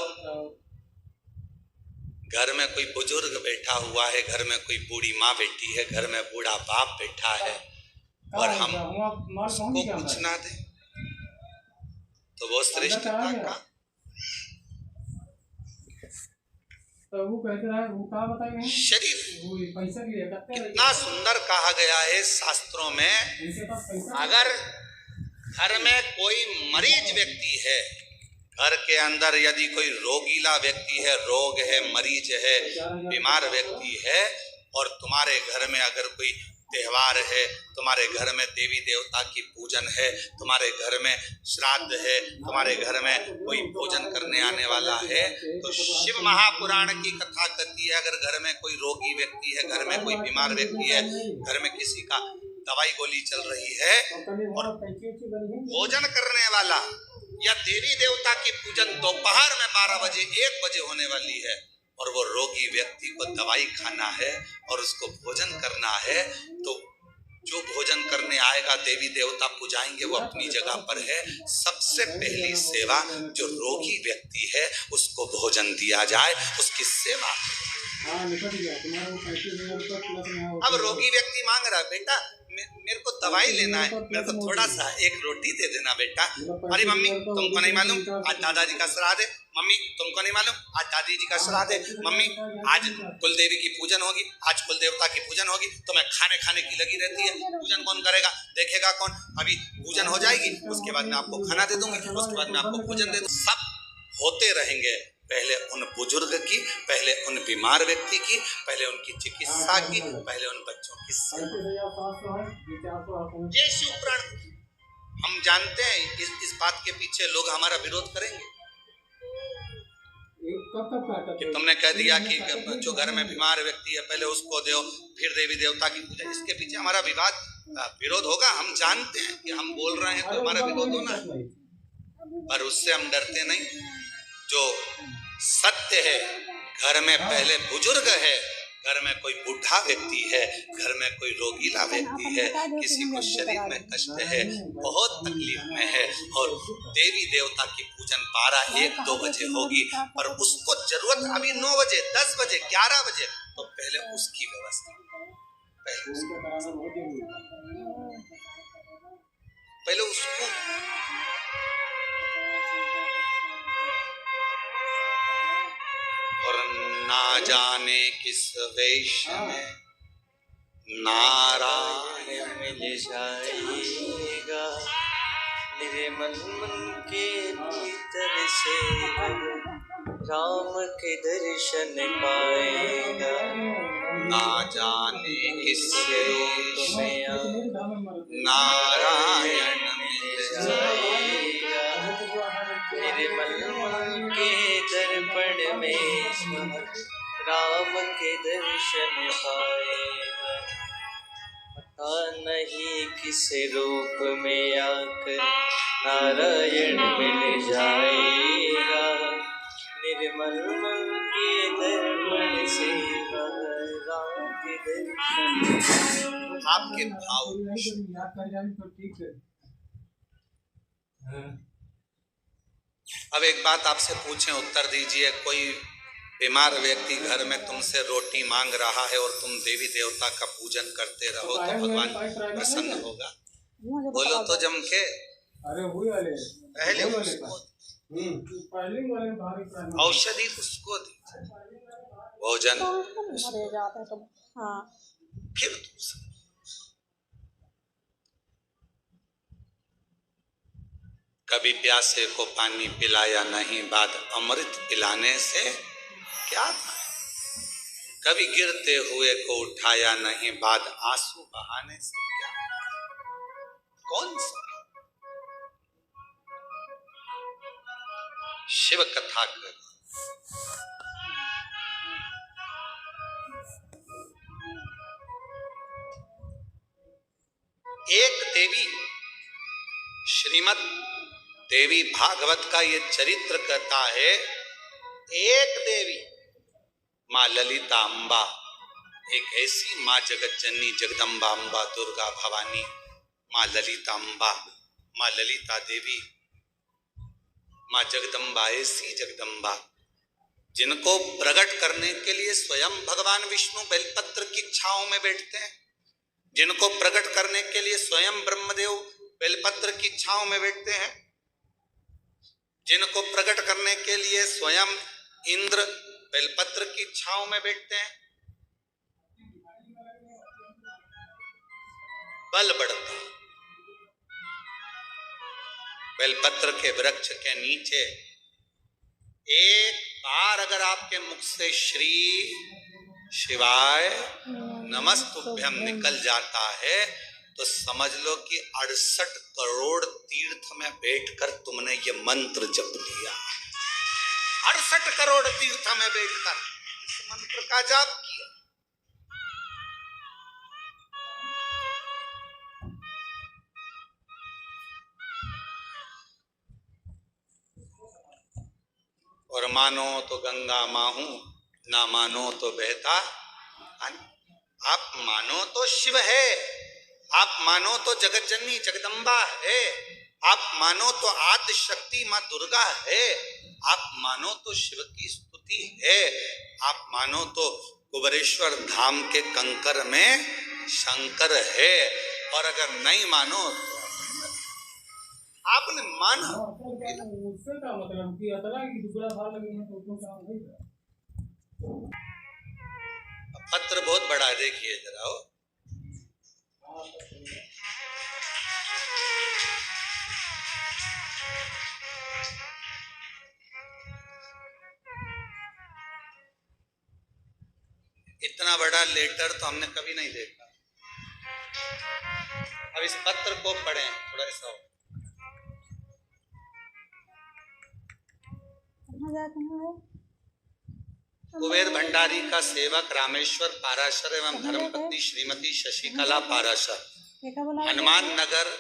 घर में कोई बुजुर्ग बैठा हुआ है, घर में कोई बूढ़ी माँ बैठी है, घर में बूढ़ा बाप बैठा है और हम उसको कुछ ना दे तो वो श्रेष्ठता का शरीर। कितना सुंदर कहा गया है शास्त्रों में, अगर घर में कोई मरीज व्यक्ति है, घर के अंदर यदि कोई रोगीला व्यक्ति है, रोग है, मरीज है, बीमार व्यक्ति है और तुम्हारे घर में अगर कोई त्योहार है, तुम्हारे घर में देवी देवता की पूजन है, तुम्हारे घर में श्राद्ध है, तुम्हारे घर में कोई भोजन करने आने वाला है, तो शिव महापुराण की कथा कहती है अगर घर में कोई रोगी व्यक्ति है, घर में कोई बीमार व्यक्ति है, घर में किसी का दवाई गोली चल रही है और भोजन करने वाला या देवी देवता की पूजन दोपहर में 12 बजे 1 बजे होने वाली है और वो रोगी व्यक्ति को दवाई खाना है और उसको भोजन करना है, तो जो भोजन करने आएगा देवी देवता पुजाएंगे वो अपनी जगह पर है। सबसे पहली सेवा जो रोगी व्यक्ति है उसको भोजन दिया जाए, उसकी सेवा। अब रोगी व्यक्ति मांग रहा है बेटा मेरे को दवाई लेना है, मेरे को थोड़ा सा एक रोटी दे देना बेटा। अरे मम्मी तुमको नहीं मालूम आज दादाजी का श्राद्ध है, मम्मी तुमको नहीं मालूम आज दादी जी का श्राद्ध है, मम्मी आज कुल देवी की पूजन होगी, आज कुल देवता की पूजन होगी, तो मैं खाने की लगी रहती है। पूजन कौन करेगा, देखेगा कौन? अभी पूजन हो जाएगी उसके बाद मैं आपको खाना दे दूंगी, उसके बाद मैं आपको भोजन दे दूंगी। सब होते रहेंगे, पहले उन बुजुर्ग की, पहले उन बीमार व्यक्ति की, पहले उनकी चिकित्सा की, पहले उन बच्चों की सेवा। ये शिवपुराण हम जानते हैं, इस बात के पीछे लोग हमारा विरोध करेंगे कि तुमने कह दिया कि जो घर में बीमार व्यक्ति है पहले उसको दो फिर देवी देवता की पूजा। इसके पीछे हमारा विरोध होगा, हम जानते हैं कि हम बोल रहे हैं तो हमारा विरोध होना है, पर उससे हम डरते नहीं। जो सत्य है, घर में पहले बुजुर्ग है, घर में कोई बूढ़ा व्यक्ति है, घर में कोई रोगीला व्यक्ति है, किसी को शरीर में कष्ट है, बहुत तकलीफ में है और देवी देवता की पूजन 12-1-2 बजे होगी, पर उसको जरूरत अभी 9 बजे 10 बजे 11 बजे, तो पहले उसकी व्यवस्था, पहले उसको और ना जाने किस वेश में नारायण मिल जाएगा, मेरे मन के भीतर से राम के दर्शन पाएगा। ना जाने किस वेश में नारायण मिल जाएगा, मेरे मन के दर्पण में राम के दर्शन पाएगा। पता नहीं किस रूप में आकर नारायण मिल जाएगा, निर्मल मन के दर्पण से राम के दर्शन। आपके भाव अब एक बात आपसे पूछें, उत्तर दीजिए। कोई बीमार व्यक्ति घर में तुमसे रोटी मांग रहा है और तुम देवी देवता का पूजन करते रहो तो भगवान प्रसन्न होगा? बोलो तो जम के। पहले उसको औषधि उसको दी, भोजन फिर कभी प्यासे को पानी पिलाया नहीं, बाद अमृत पिलाने से क्या था? कभी गिरते हुए को उठाया नहीं, बाद आंसू बहाने से क्या? कौन सा शिव कथा कर? एक देवी, श्रीमद् देवी भागवत का ये चरित्र कहता है, एक देवी माँ ललिता अम्बा, एक ऐसी माँ जगत जननी जगदम्बा अम्बा दुर्गा भवानी, माँ ललिता अम्बा, माँ ललिता देवी, माँ जगदम्बा, ऐसी जगदम्बा जिनको प्रकट करने के लिए स्वयं भगवान विष्णु बेलपत्र की छांव में बैठते हैं, जिनको प्रकट करने के लिए स्वयं ब्रह्मदेव बेलपत्र की छांव में बैठते हैं, जिनको प्रकट करने के लिए स्वयं इंद्र बेलपत्र की छांव में बैठते हैं, बल बढ़ता। बेलपत्र के वृक्ष के नीचे एक बार अगर आपके मुख से श्री शिवाय नमस्तुभ्यम निकल जाता है तो समझ लो कि 68 करोड़ तीर्थ में बैठकर तुमने ये मंत्र जप लिया। 68 करोड़ तीर्थ में बैठकर इस मंत्र का जाप किया। और मानो तो गंगा माँ हूं, ना मानो तो बहता। आप मानो तो शिव है, आप मानो तो जगत जननी जगदम्बा है, आप मानो तो आदि शक्ति माँ दुर्गा है, आप मानो तो शिव की स्तुति है, आप मानो तो कुबेरेश्वर धाम के कंकर में शंकर है। और अगर नहीं मानो तो आपने माना उससे का मतलब कि अतला की दूसरा भार लगे हैं तो उसको काम नहीं है। पत्र बहुत बड़ा है, देखिए जरा हो। इतना बड़ा लेटर तो हमने कभी नहीं देखा। अब इस पत्र को पढ़ें थोड़ा सा। कुबेर भंडारी का सेवक रामेश्वर पाराशर एवं धर्मपत्नी श्रीमती शशिकला पाराशर, हनुमान नगर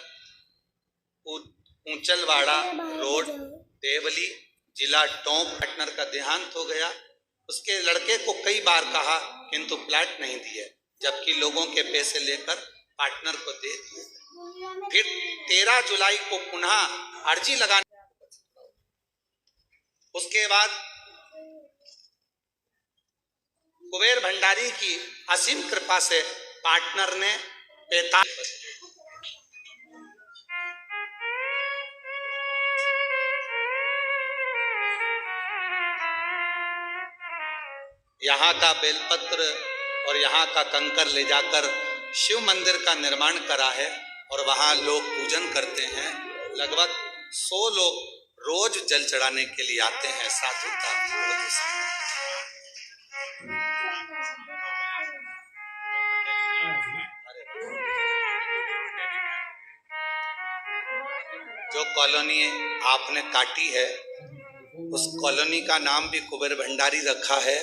ऊंचलवाड़ा रोड, देवली, जिला टोंक, पार्टनर का देहांत हो गया। उसके लड़के को कई बार कहा किंतु प्लाट नहीं दिए, जबकि लोगों के पैसे लेकर पार्टनर को दे दिए। फिर 13 जुलाई को पुनः अर्जी लगाने, उसके बाद कुबेर भंडारी की असीम कृपा से पार्टनर ने 45 यहाँ का बेलपत्र और यहाँ का कंकर ले जाकर शिव मंदिर का निर्माण करा है और वहाँ लोग पूजन करते हैं। लगभग 100 लोग रोज जल चढ़ाने के लिए आते हैं। साधुता जो कॉलोनी आपने काटी है उस कॉलोनी का नाम भी कुबेर भंडारी रखा है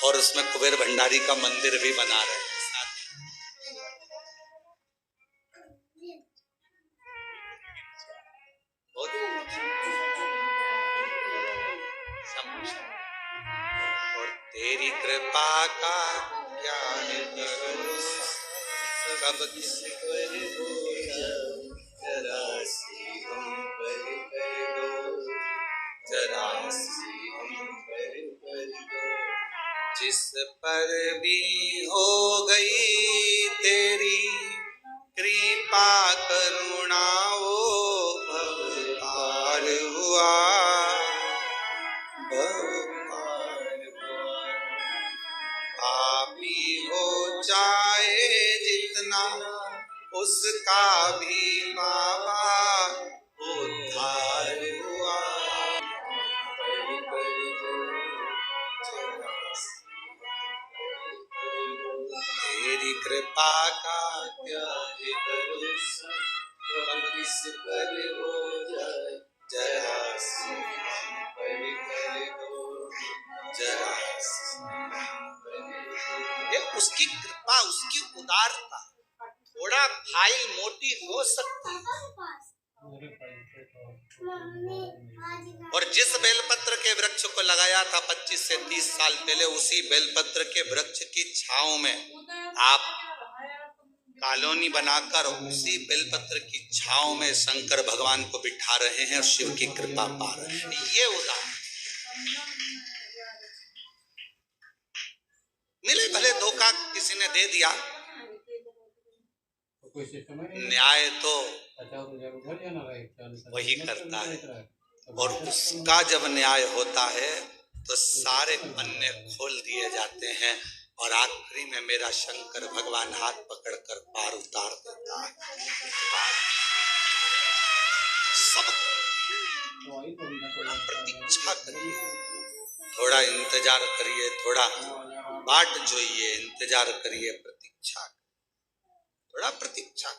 और उसमें कुबेर भंडारी का मंदिर भी बना रहे हैं। और तेरी कृपा का क्या है भरोसा, कब किस पर हो जरा सी हम पर कर दो, जरा सी हम पर दो। जिस पर भी हो गई तेरी कृपा करुणा वो भव पार हुआ, पापी हो चाहे जितना उसका भी बाबा उद्धार हुआ। तेरी कृपा का क्या है भरोसा, कब किस पर हो जाए जरा सी पर कर दो, जरा ये उसकी कृपा, उसकी उदारता। थोड़ा फाइल मोटी हो सकती और जिस बेलपत्र के वृक्ष को लगाया था 25 से 30 साल पहले, उसी बेलपत्र के वृक्ष की छांव में आप कॉलोनी बनाकर उसी बेलपत्र की छांव में शंकर भगवान को बिठा रहे हैं और शिव की कृपा पा रहे हैं। ये उदाहरण मिले भले धोखा किसी ने दे दिया, न्याय तो वही करता है और उसका जब न्याय होता है तो सारे पन्ने खोल दिए जाते हैं और आखिरी में मेरा शंकर भगवान हाथ पकड़कर पार उतार देता है। सब प्रतीक्षा करिए, थोड़ा इंतजार करिए, थोड़ा बाट जोइए, इंतजार करिए, प्रतीक्षा, थोड़ा प्रतीक्षा।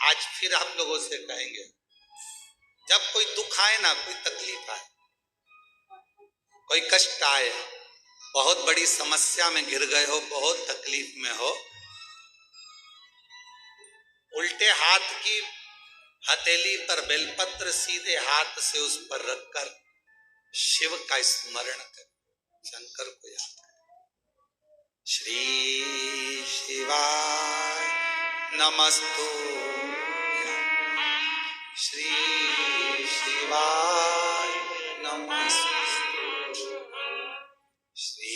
आज फिर आप लोगों से कहेंगे, जब कोई दुख आए ना, कोई तकलीफ आए, कोई कष्ट आए, बहुत बड़ी समस्या में घिर गए हो, बहुत तकलीफ में हो, उल्टे हाथ की हथेली पर बेलपत्र सीधे हाथ से उस पर रखकर शिव का स्मरण कर, शंकर को याद कर। श्री शिवाय नमस्तुभ्यं, श्री शिवाय नमस्तुभ्यं, श्री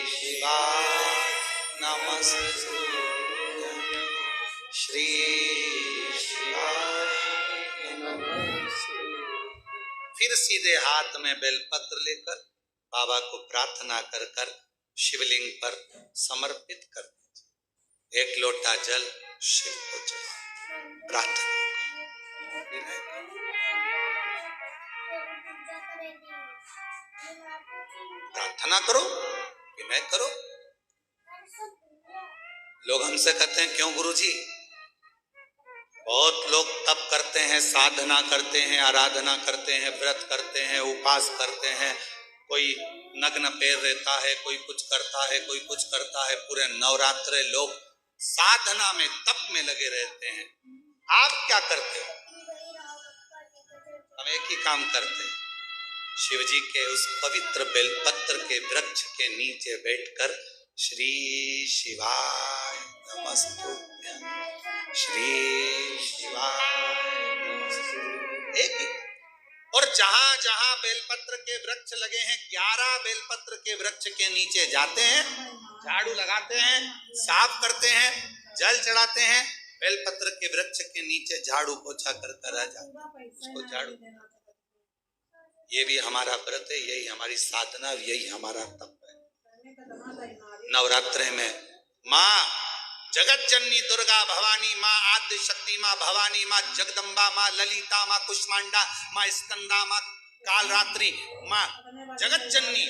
शिवाय नमस्तुभ्यं, श्री शिवाय नमस्तुभ्यं। फिर सीधे हाथ में बेलपत्र लेकर बाबा को प्रार्थना कर कर शिवलिंग पर समर्पित कर दीजिए। एक लोटा जल शिव को चढ़ाओ, प्रार्थना प्रार्थना करो, विनय करो। लोग हमसे कहते हैं, क्यों गुरुजी? बहुत लोग तप करते हैं, साधना करते हैं, आराधना करते हैं, व्रत करते हैं, उपवास करते हैं, कोई नग्न पैर रहता है, कोई कुछ करता है, कोई कुछ करता है, पूरे नवरात्रे लोग साधना में, तप में लगे रहते हैं। आप क्या करते हो? हम एक ही काम करते हैं, शिव जी के उस पवित्र बेलपत्र के वृक्ष के नीचे बैठकर श्री शिवाय नमस्तुभ्यं, श्री शिवाय नमस्तुभ्यं, एक ही। और जहां जहां बेलपत्र के वृक्ष लगे हैं, 11 बेलपत्र के वृक्ष के नीचे जाते हैं, झाड़ू लगाते हैं, साफ करते हैं, जल चढ़ाते हैं, बेलपत्र के वृक्ष के नीचे झाड़ू पोछा कर आ जाते हैं, उसको झाड़ू। ये भी हमारा व्रत है, यही हमारी साधना, यही हमारा तप है। नवरात्रे में माँ जगत जननी दुर्गा भवानी, माँ आद्य शक्ति, माँ भवानी, माँ जगदम्बा, माँ ललिता, माँ कुष्मांडा, माँ स्कंदा, माँ कालरात्रि, माँ जगत जननी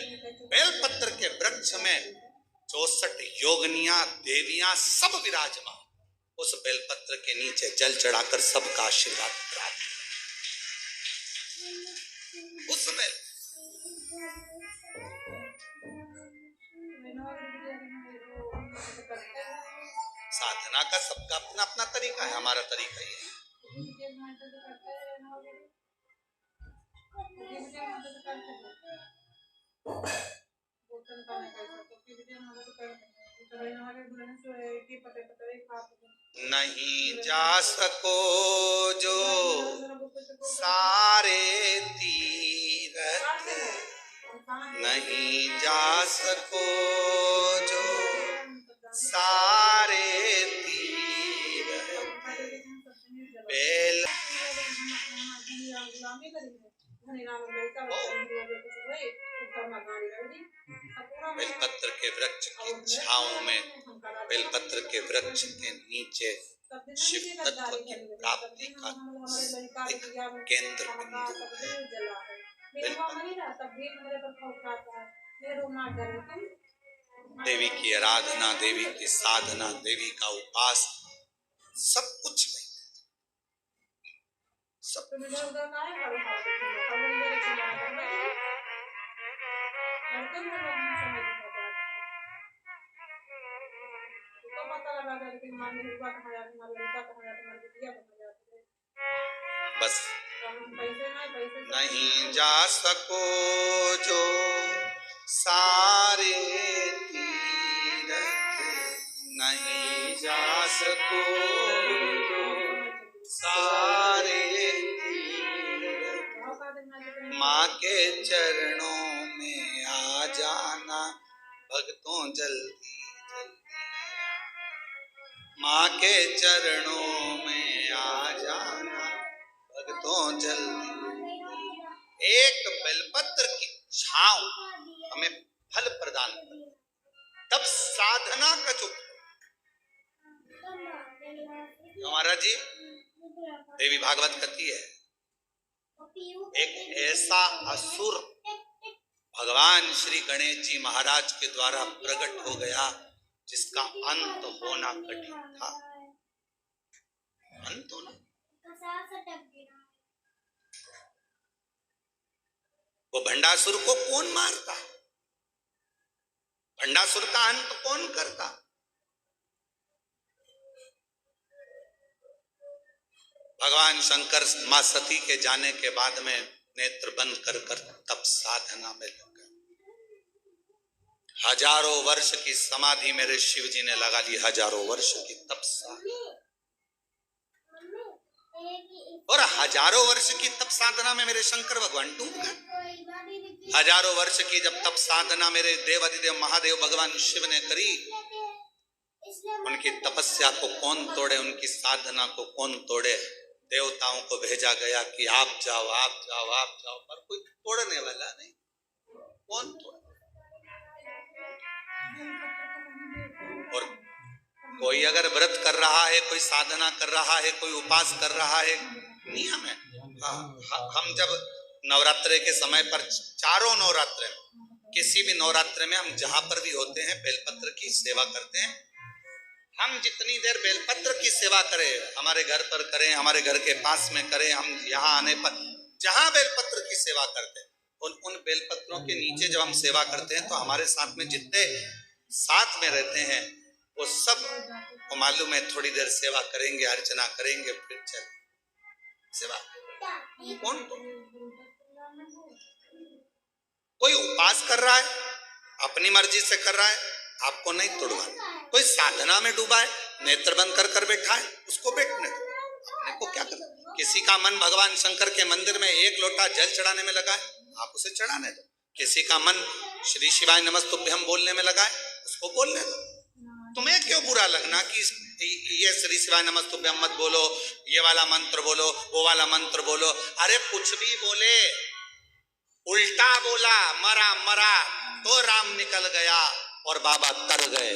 बेलपत्र के वृक्ष में 64 योगनियां, देवियां सब विराजमान। उस बेलपत्र के नीचे जल चढ़ाकर सबका आशीर्वाद प्राप्त। उसमें साधना का सबका अपना अपना तरीका है, हमारा तरीका ये है। नहीं जा सको जो सारे तीरथ, नहीं जा सको जो सारे तीरथ, बेल बेलपत्र के वृक्ष की छांव में, बेलपत्र के वृक्ष के नीचे शिव तत्व की प्राप्ति का एक केंद्र बिंदु है। देवी की आराधना, देवी की साधना, देवी का उपास, सब कुछ नहीं, सब बस। नहीं जा सको जो सारे तीरथ, नहीं जा सको जो सारे तीरथ, माँ के चरणों में आ जाना भक्तों जल्दी जल्दी, माँ के चरणों में आ जाना भक्तों जल्दी। एक बेलपत्र की छांव हमें फल प्रदान कर, तब साधना का जो तो महाराज जी देवी भागवत कहती है एक ऐसा असुर भगवान श्री गणेश जी महाराज के द्वारा प्रकट हो गया जिसका अंत होना कठिन था। अंत होना, वो भंडासुर को कौन मारता, भंडासुर का अंत कौन करता? भगवान शंकर मां सती के जाने के बाद में नेत्र बंद कर तप साधना में लग गए। हजारों वर्ष की समाधि मेरे शिव जी ने लगा ली, हजारों वर्ष की तप साधना, और हजारों वर्ष की तप साधना में मेरे शंकर भगवान डूब गए। हजारों वर्ष की जब तप साधना मेरे देवाधिदेव महादेव भगवान शिव ने करी, उनकी तपस्या को कौन तोड़े, उनकी साधना को कौन तोड़े? देवताओं को भेजा गया कि आप जाओ आप जाओ आप जाओ, पर कोई तोड़ने वाला नहीं। कौन तोड़े? और कोई अगर व्रत कर रहा है, कोई साधना कर रहा है, कोई उपास कर रहा है, नियम है। हम जब नवरात्रे के समय पर, चारों नवरात्रे में, किसी भी नवरात्रे में हम जहां पर भी होते हैं बेलपत्र की सेवा करते हैं। हम जितनी देर बेलपत्र की सेवा करें, हमारे घर पर करें, हमारे घर के पास में करें, हम यहाँ आने पर जहां बेलपत्र की सेवा करते हैं, उन बेलपत्रों के नीचे जब हम सेवा करते हैं तो हमारे साथ में जितने साथ में रहते हैं वो सब को मालूम है थोड़ी देर सेवा करेंगे, अर्चना करेंगे, फिर चल सेवा। कौन तो कोई उपास कर रहा है, अपनी मर्जी से कर रहा है, आपको नहीं तोड़वाना। कोई साधना में डूबा है, नेत्र बंद कर कर बैठा है, उसको बैठने दो, अपने को क्या करना। किसी का मन भगवान शंकर के मंदिर में एक लोटा जल चढ़ाने में लगा है, आप उसे चढ़ाने दो। किसी का मन श्री शिवाय नमस्तुभ्यम बोलने में लगा है, उसको बोलने दो। तुम्हें क्यों बुरा लगना कि ये श्री शिवाय नमस्तुभ्यम मत बोलो, ये वाला मंत्र बोलो, वो वाला मंत्र बोलो। अरे कुछ भी बोले, उल्टा बोला, मरा मरा तो राम निकल गया और बाबा तर गए।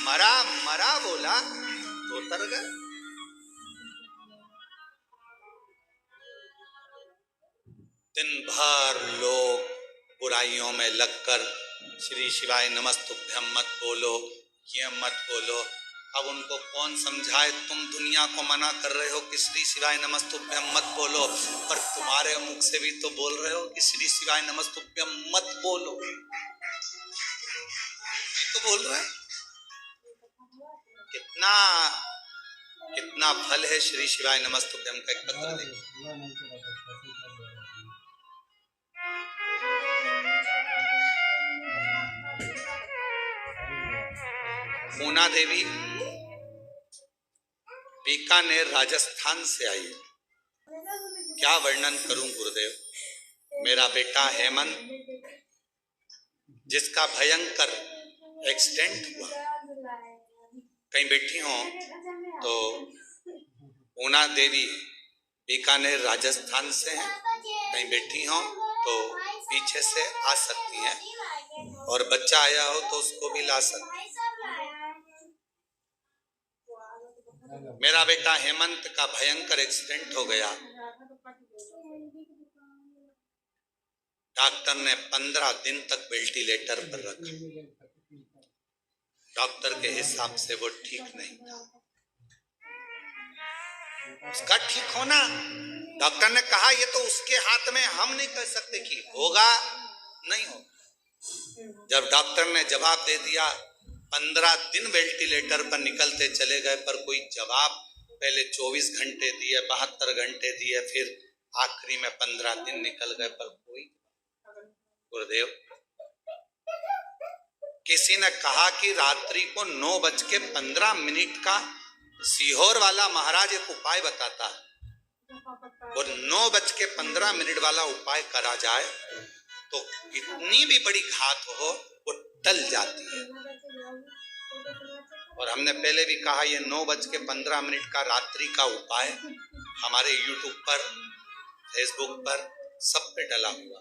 मरा मरा बोला तो तर गए। दिन भर लोग बुराइयों में लगकर श्री शिवाय नमस्तुभ्यम मत बोलो, ये मत बोलो। अब उनको कौन समझाए? तुम दुनिया को मना कर रहे हो कि श्री शिवाय नमस्तुभ्यम मत बोलो, पर तुम्हारे मुख से भी तो बोल रहे हो कि श्री शिवाय नमस्तुभ्यम मत बोलो। ये तो बोल रहा है। कितना कितना फल है श्री शिवाय नमस्तुभ्यम का। एक पत्र देखो, पूना देवी बीकानेर राजस्थान से आई। क्या वर्णन करूं गुरुदेव। मेरा बेटा हेमंत, जिसका भयंकर एक्सीडेंट हुआ, कहीं बैठी हो तो पूना देवी बीकानेर राजस्थान से हैं, कहीं बैठी हो तो पीछे से आ सकती हैं, और बच्चा आया हो तो उसको भी ला सकती हैं। मेरा बेटा हेमंत का भयंकर एक्सीडेंट हो गया। डॉक्टर ने 15 दिन तक वेंटिलेटर पर रखा। डॉक्टर के हिसाब से वो ठीक नहीं था। उसका ठीक होना, डॉक्टर ने कहा ये तो उसके हाथ में, हम नहीं कह सकते कि होगा नहीं होगा। जब डॉक्टर ने जवाब दे दिया, 15 दिन वेंटिलेटर पर निकलते चले गए, पर कोई जवाब, पहले 24 घंटे दिए, 72 घंटे दिए, फिर आखिरी में 15 दिन निकल गए, पर कोई। गुरुदेव, किसी ने कहा कि रात्रि को 9:15 का सीहोर वाला महाराज एक उपाय बताता है, और 9:15 वाला उपाय करा जाए तो इतनी भी बड़ी घात हो वो टल जाती है। और हमने पहले भी कहा, ये 9:15 का रात्रि का उपाय हमारे YouTube पर, फेसबुक पर, सब पे डला हुआ।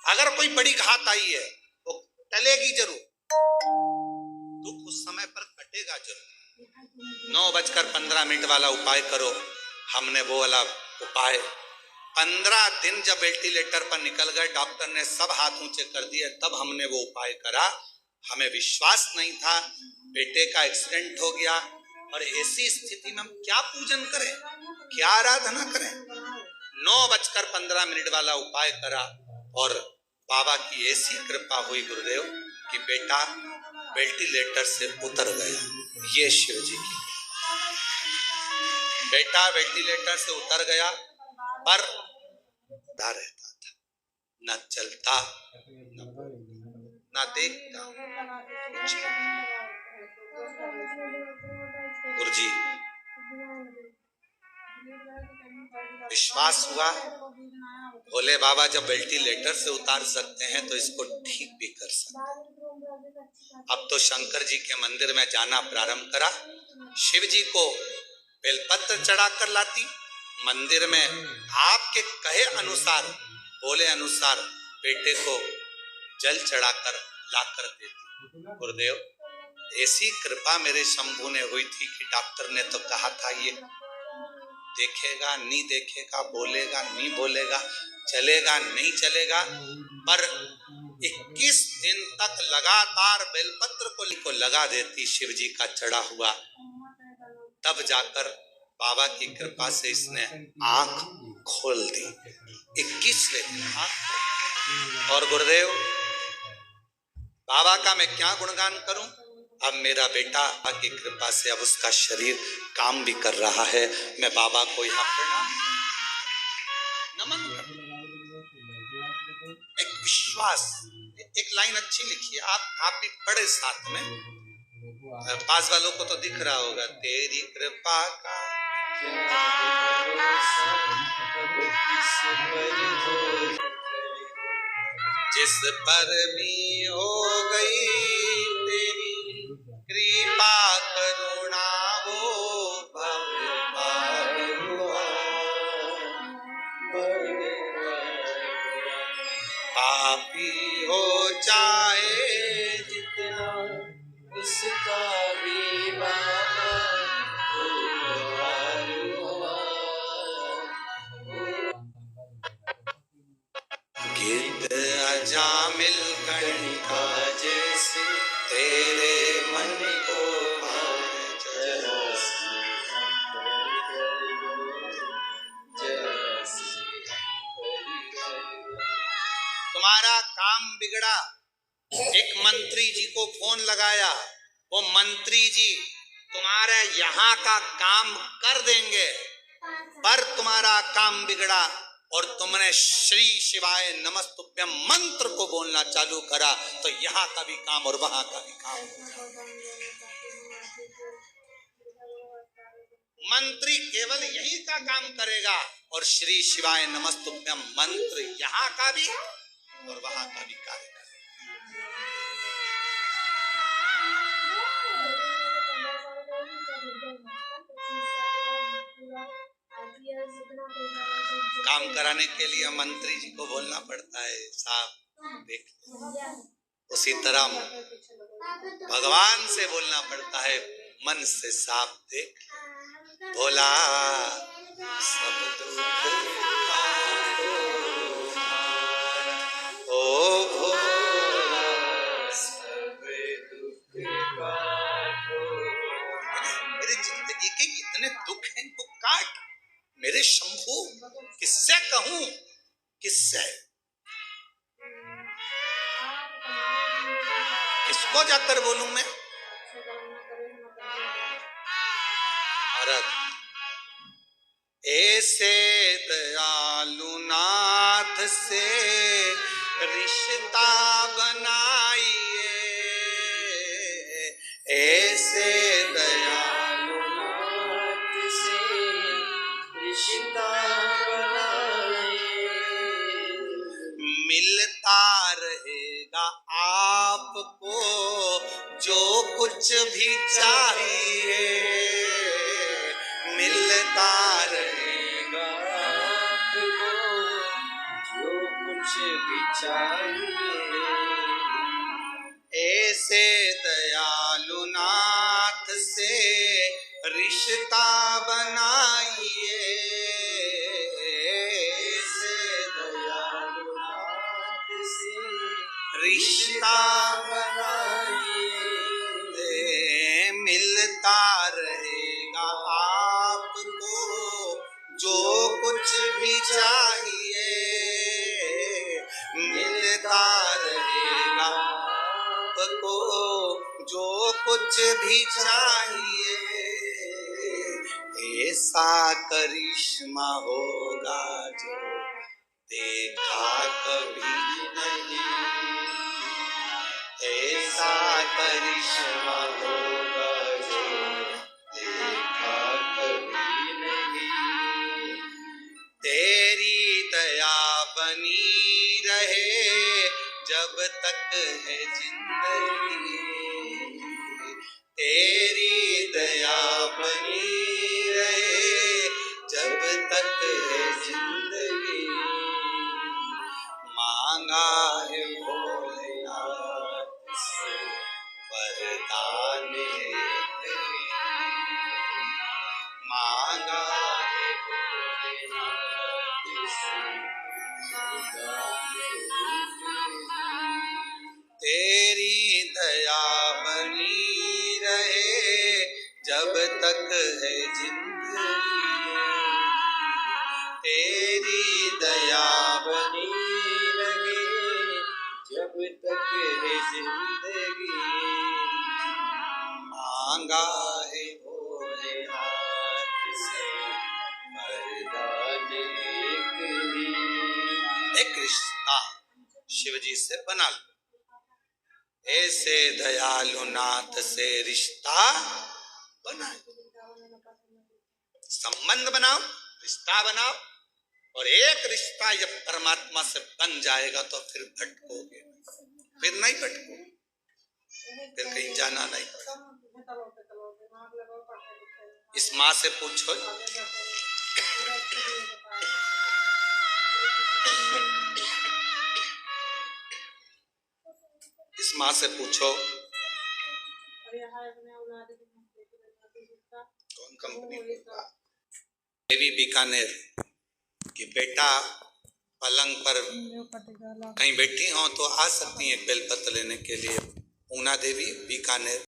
अगर कोई बड़ी घात आई है वो टलेगी जरूर। दुख उस समय पर कटेगा जरूर। 9:15 वाला उपाय करो। हमने वो वाला उपाय 15 दिन जब वेंटिलेटर पर निकल गए, डॉक्टर ने सब हाथ ऊंचे कर दिए, तब हमने वो उपाय करा। हमें विश्वास नहीं था, बेटे का एक्सीडेंट हो गया और ऐसी स्थिति में हम क्या पूजन करें, क्या आराधना करें। 9:15 वाला उपाय करा और बाबा की ऐसी कृपा हुई गुरुदेव कि बेटा वेंटिलेटर से उतर गया। ये शिव जी की बेटा वेंटिलेटर से उतर गया, पर रहता था, न चलता न देखता। गुरुजी विश्वास हुआ, भोले बाबा जब वेंटिलेटर से उतार सकते हैं तो इसको ठीक भी कर सकते हैं। अब तो शंकर जी के मंदिर में जाना प्रारंभ करा। शिव जी को बेलपत्र चढ़ाकर लाती, मंदिर में आपके कहे अनुसार, बोले अनुसार बेटे को जल चढ़ाकर लाकर देती। गुरुदेव ऐसी कृपा मेरे शंभू ने हुई थी कि डॉक्टर ने तो कहा था ये देखेगा नहीं देखेगा, बोलेगा नहीं बोलेगा, चलेगा नहीं चलेगा, पर 21 दिन तक लगातार बेलपत्र को लगा देती शिव जी का चढ़ा हुआ। तब जाकर बाबा की कृपा से इसने आंख खोल दी। 21वें दिन आंख। और गुरुदेव बाबा का मैं क्या गुणगान करूं। अब मेरा बेटा की कृपा से अब उसका शरीर काम भी कर रहा है। मैं बाबा को यहाँ प्रणाम नमन एक विश्वास। एक लाइन अच्छी लिखी है, आप भी पढ़े साथ में। पास वालों को तो दिख रहा होगा, तेरी कृपा का जिस पर भी हो गई तेरी कृपा करुणा वो भगवान हुआ। पापी हो चाहे जितना उसका भी बाबा गिद्ध अजामिल कणिका जैसे तेरे मन को तुम्हारा काम बिगड़ा। एक मंत्री जी को फोन लगाया, वो मंत्री जी तुम्हारे यहाँ का काम कर देंगे, पर तुम्हारा काम बिगड़ा और तुमने श्री शिवाय नमस्तुभ्यम मंत्र को बोलना चालू करा तो यहाँ का भी काम और वहां का भी काम। मंत्री केवल यही का काम करेगा और श्री शिवाय नमस्तुभ्यम मंत्र यहाँ का भी और वहां का भी कार्य करेगा। काम कराने के लिए मंत्री जी को बोलना पड़ता है, साहब देख। उसी तरह भगवान से बोलना पड़ता है, मन से साफ देख भोला सब दुख ओ भोला सब दुख मेरी जिंदगी के इतने दुख हैं, इनको काट मेरे शंभू। किससे कहूं, किससे, किसको जाकर बोलूं मैं। औरत ऐसे दयालु नाथ से रिश्ता बनाइए, ऐसे दयालु नाथ से रिश्ता बनाए, मिलता रहेगा आपको जो कुछ भी चाहिए, मिलता रहेगा आपको जो कुछ भी चाहिए। ऐसे दयालु रिश्ता बनाइए ऐसे दयालु नाथ से रिश्ता बनाइए, मिलता रहेगा आपको जो कुछ भी चाहिए, मिलता रहेगा आपको जो कुछ भी चाहिए। ऐसा करिश्मा होगा जो देखा कभी नहीं, ऐसा करिश्मा होगा जो देखा कभी नहीं। तेरी दया बनी रहे जब तक है जिंदगी, तेरी दया बनी रहे जब तक है जिंदगी। मांगा है भोलेनाथ से वरदान एक ही, मांगा है भोलेनाथ से वरदान एक ही। तेरी दया बनी रहे जब तक है जिंदगी, तेरी दया बनी रहे जब तक है जिंदगी। मांगा है भोलेनाथ से वरदान एक ही, एक रिश्ता शिव जी से बना लो। ऐसे दयालु नाथ से रिश्ता बनाओ, संबंध बनाओ, रिश्ता बनाओ। और एक रिश्ता जब परमात्मा से बन जाएगा तो फिर भटकोगे, फिर नहीं भटकोगे, फिर कहीं जाना नहीं पड़ेगा। इस माँ से पूछो, इस माँ से पूछो कौन कंपनी देवी बीकानेर कि बेटा पलंग पर कहीं बैठी हो तो आ सकती हैं बेलपत्र लेने के लिए। पूना देवी बीकानेर।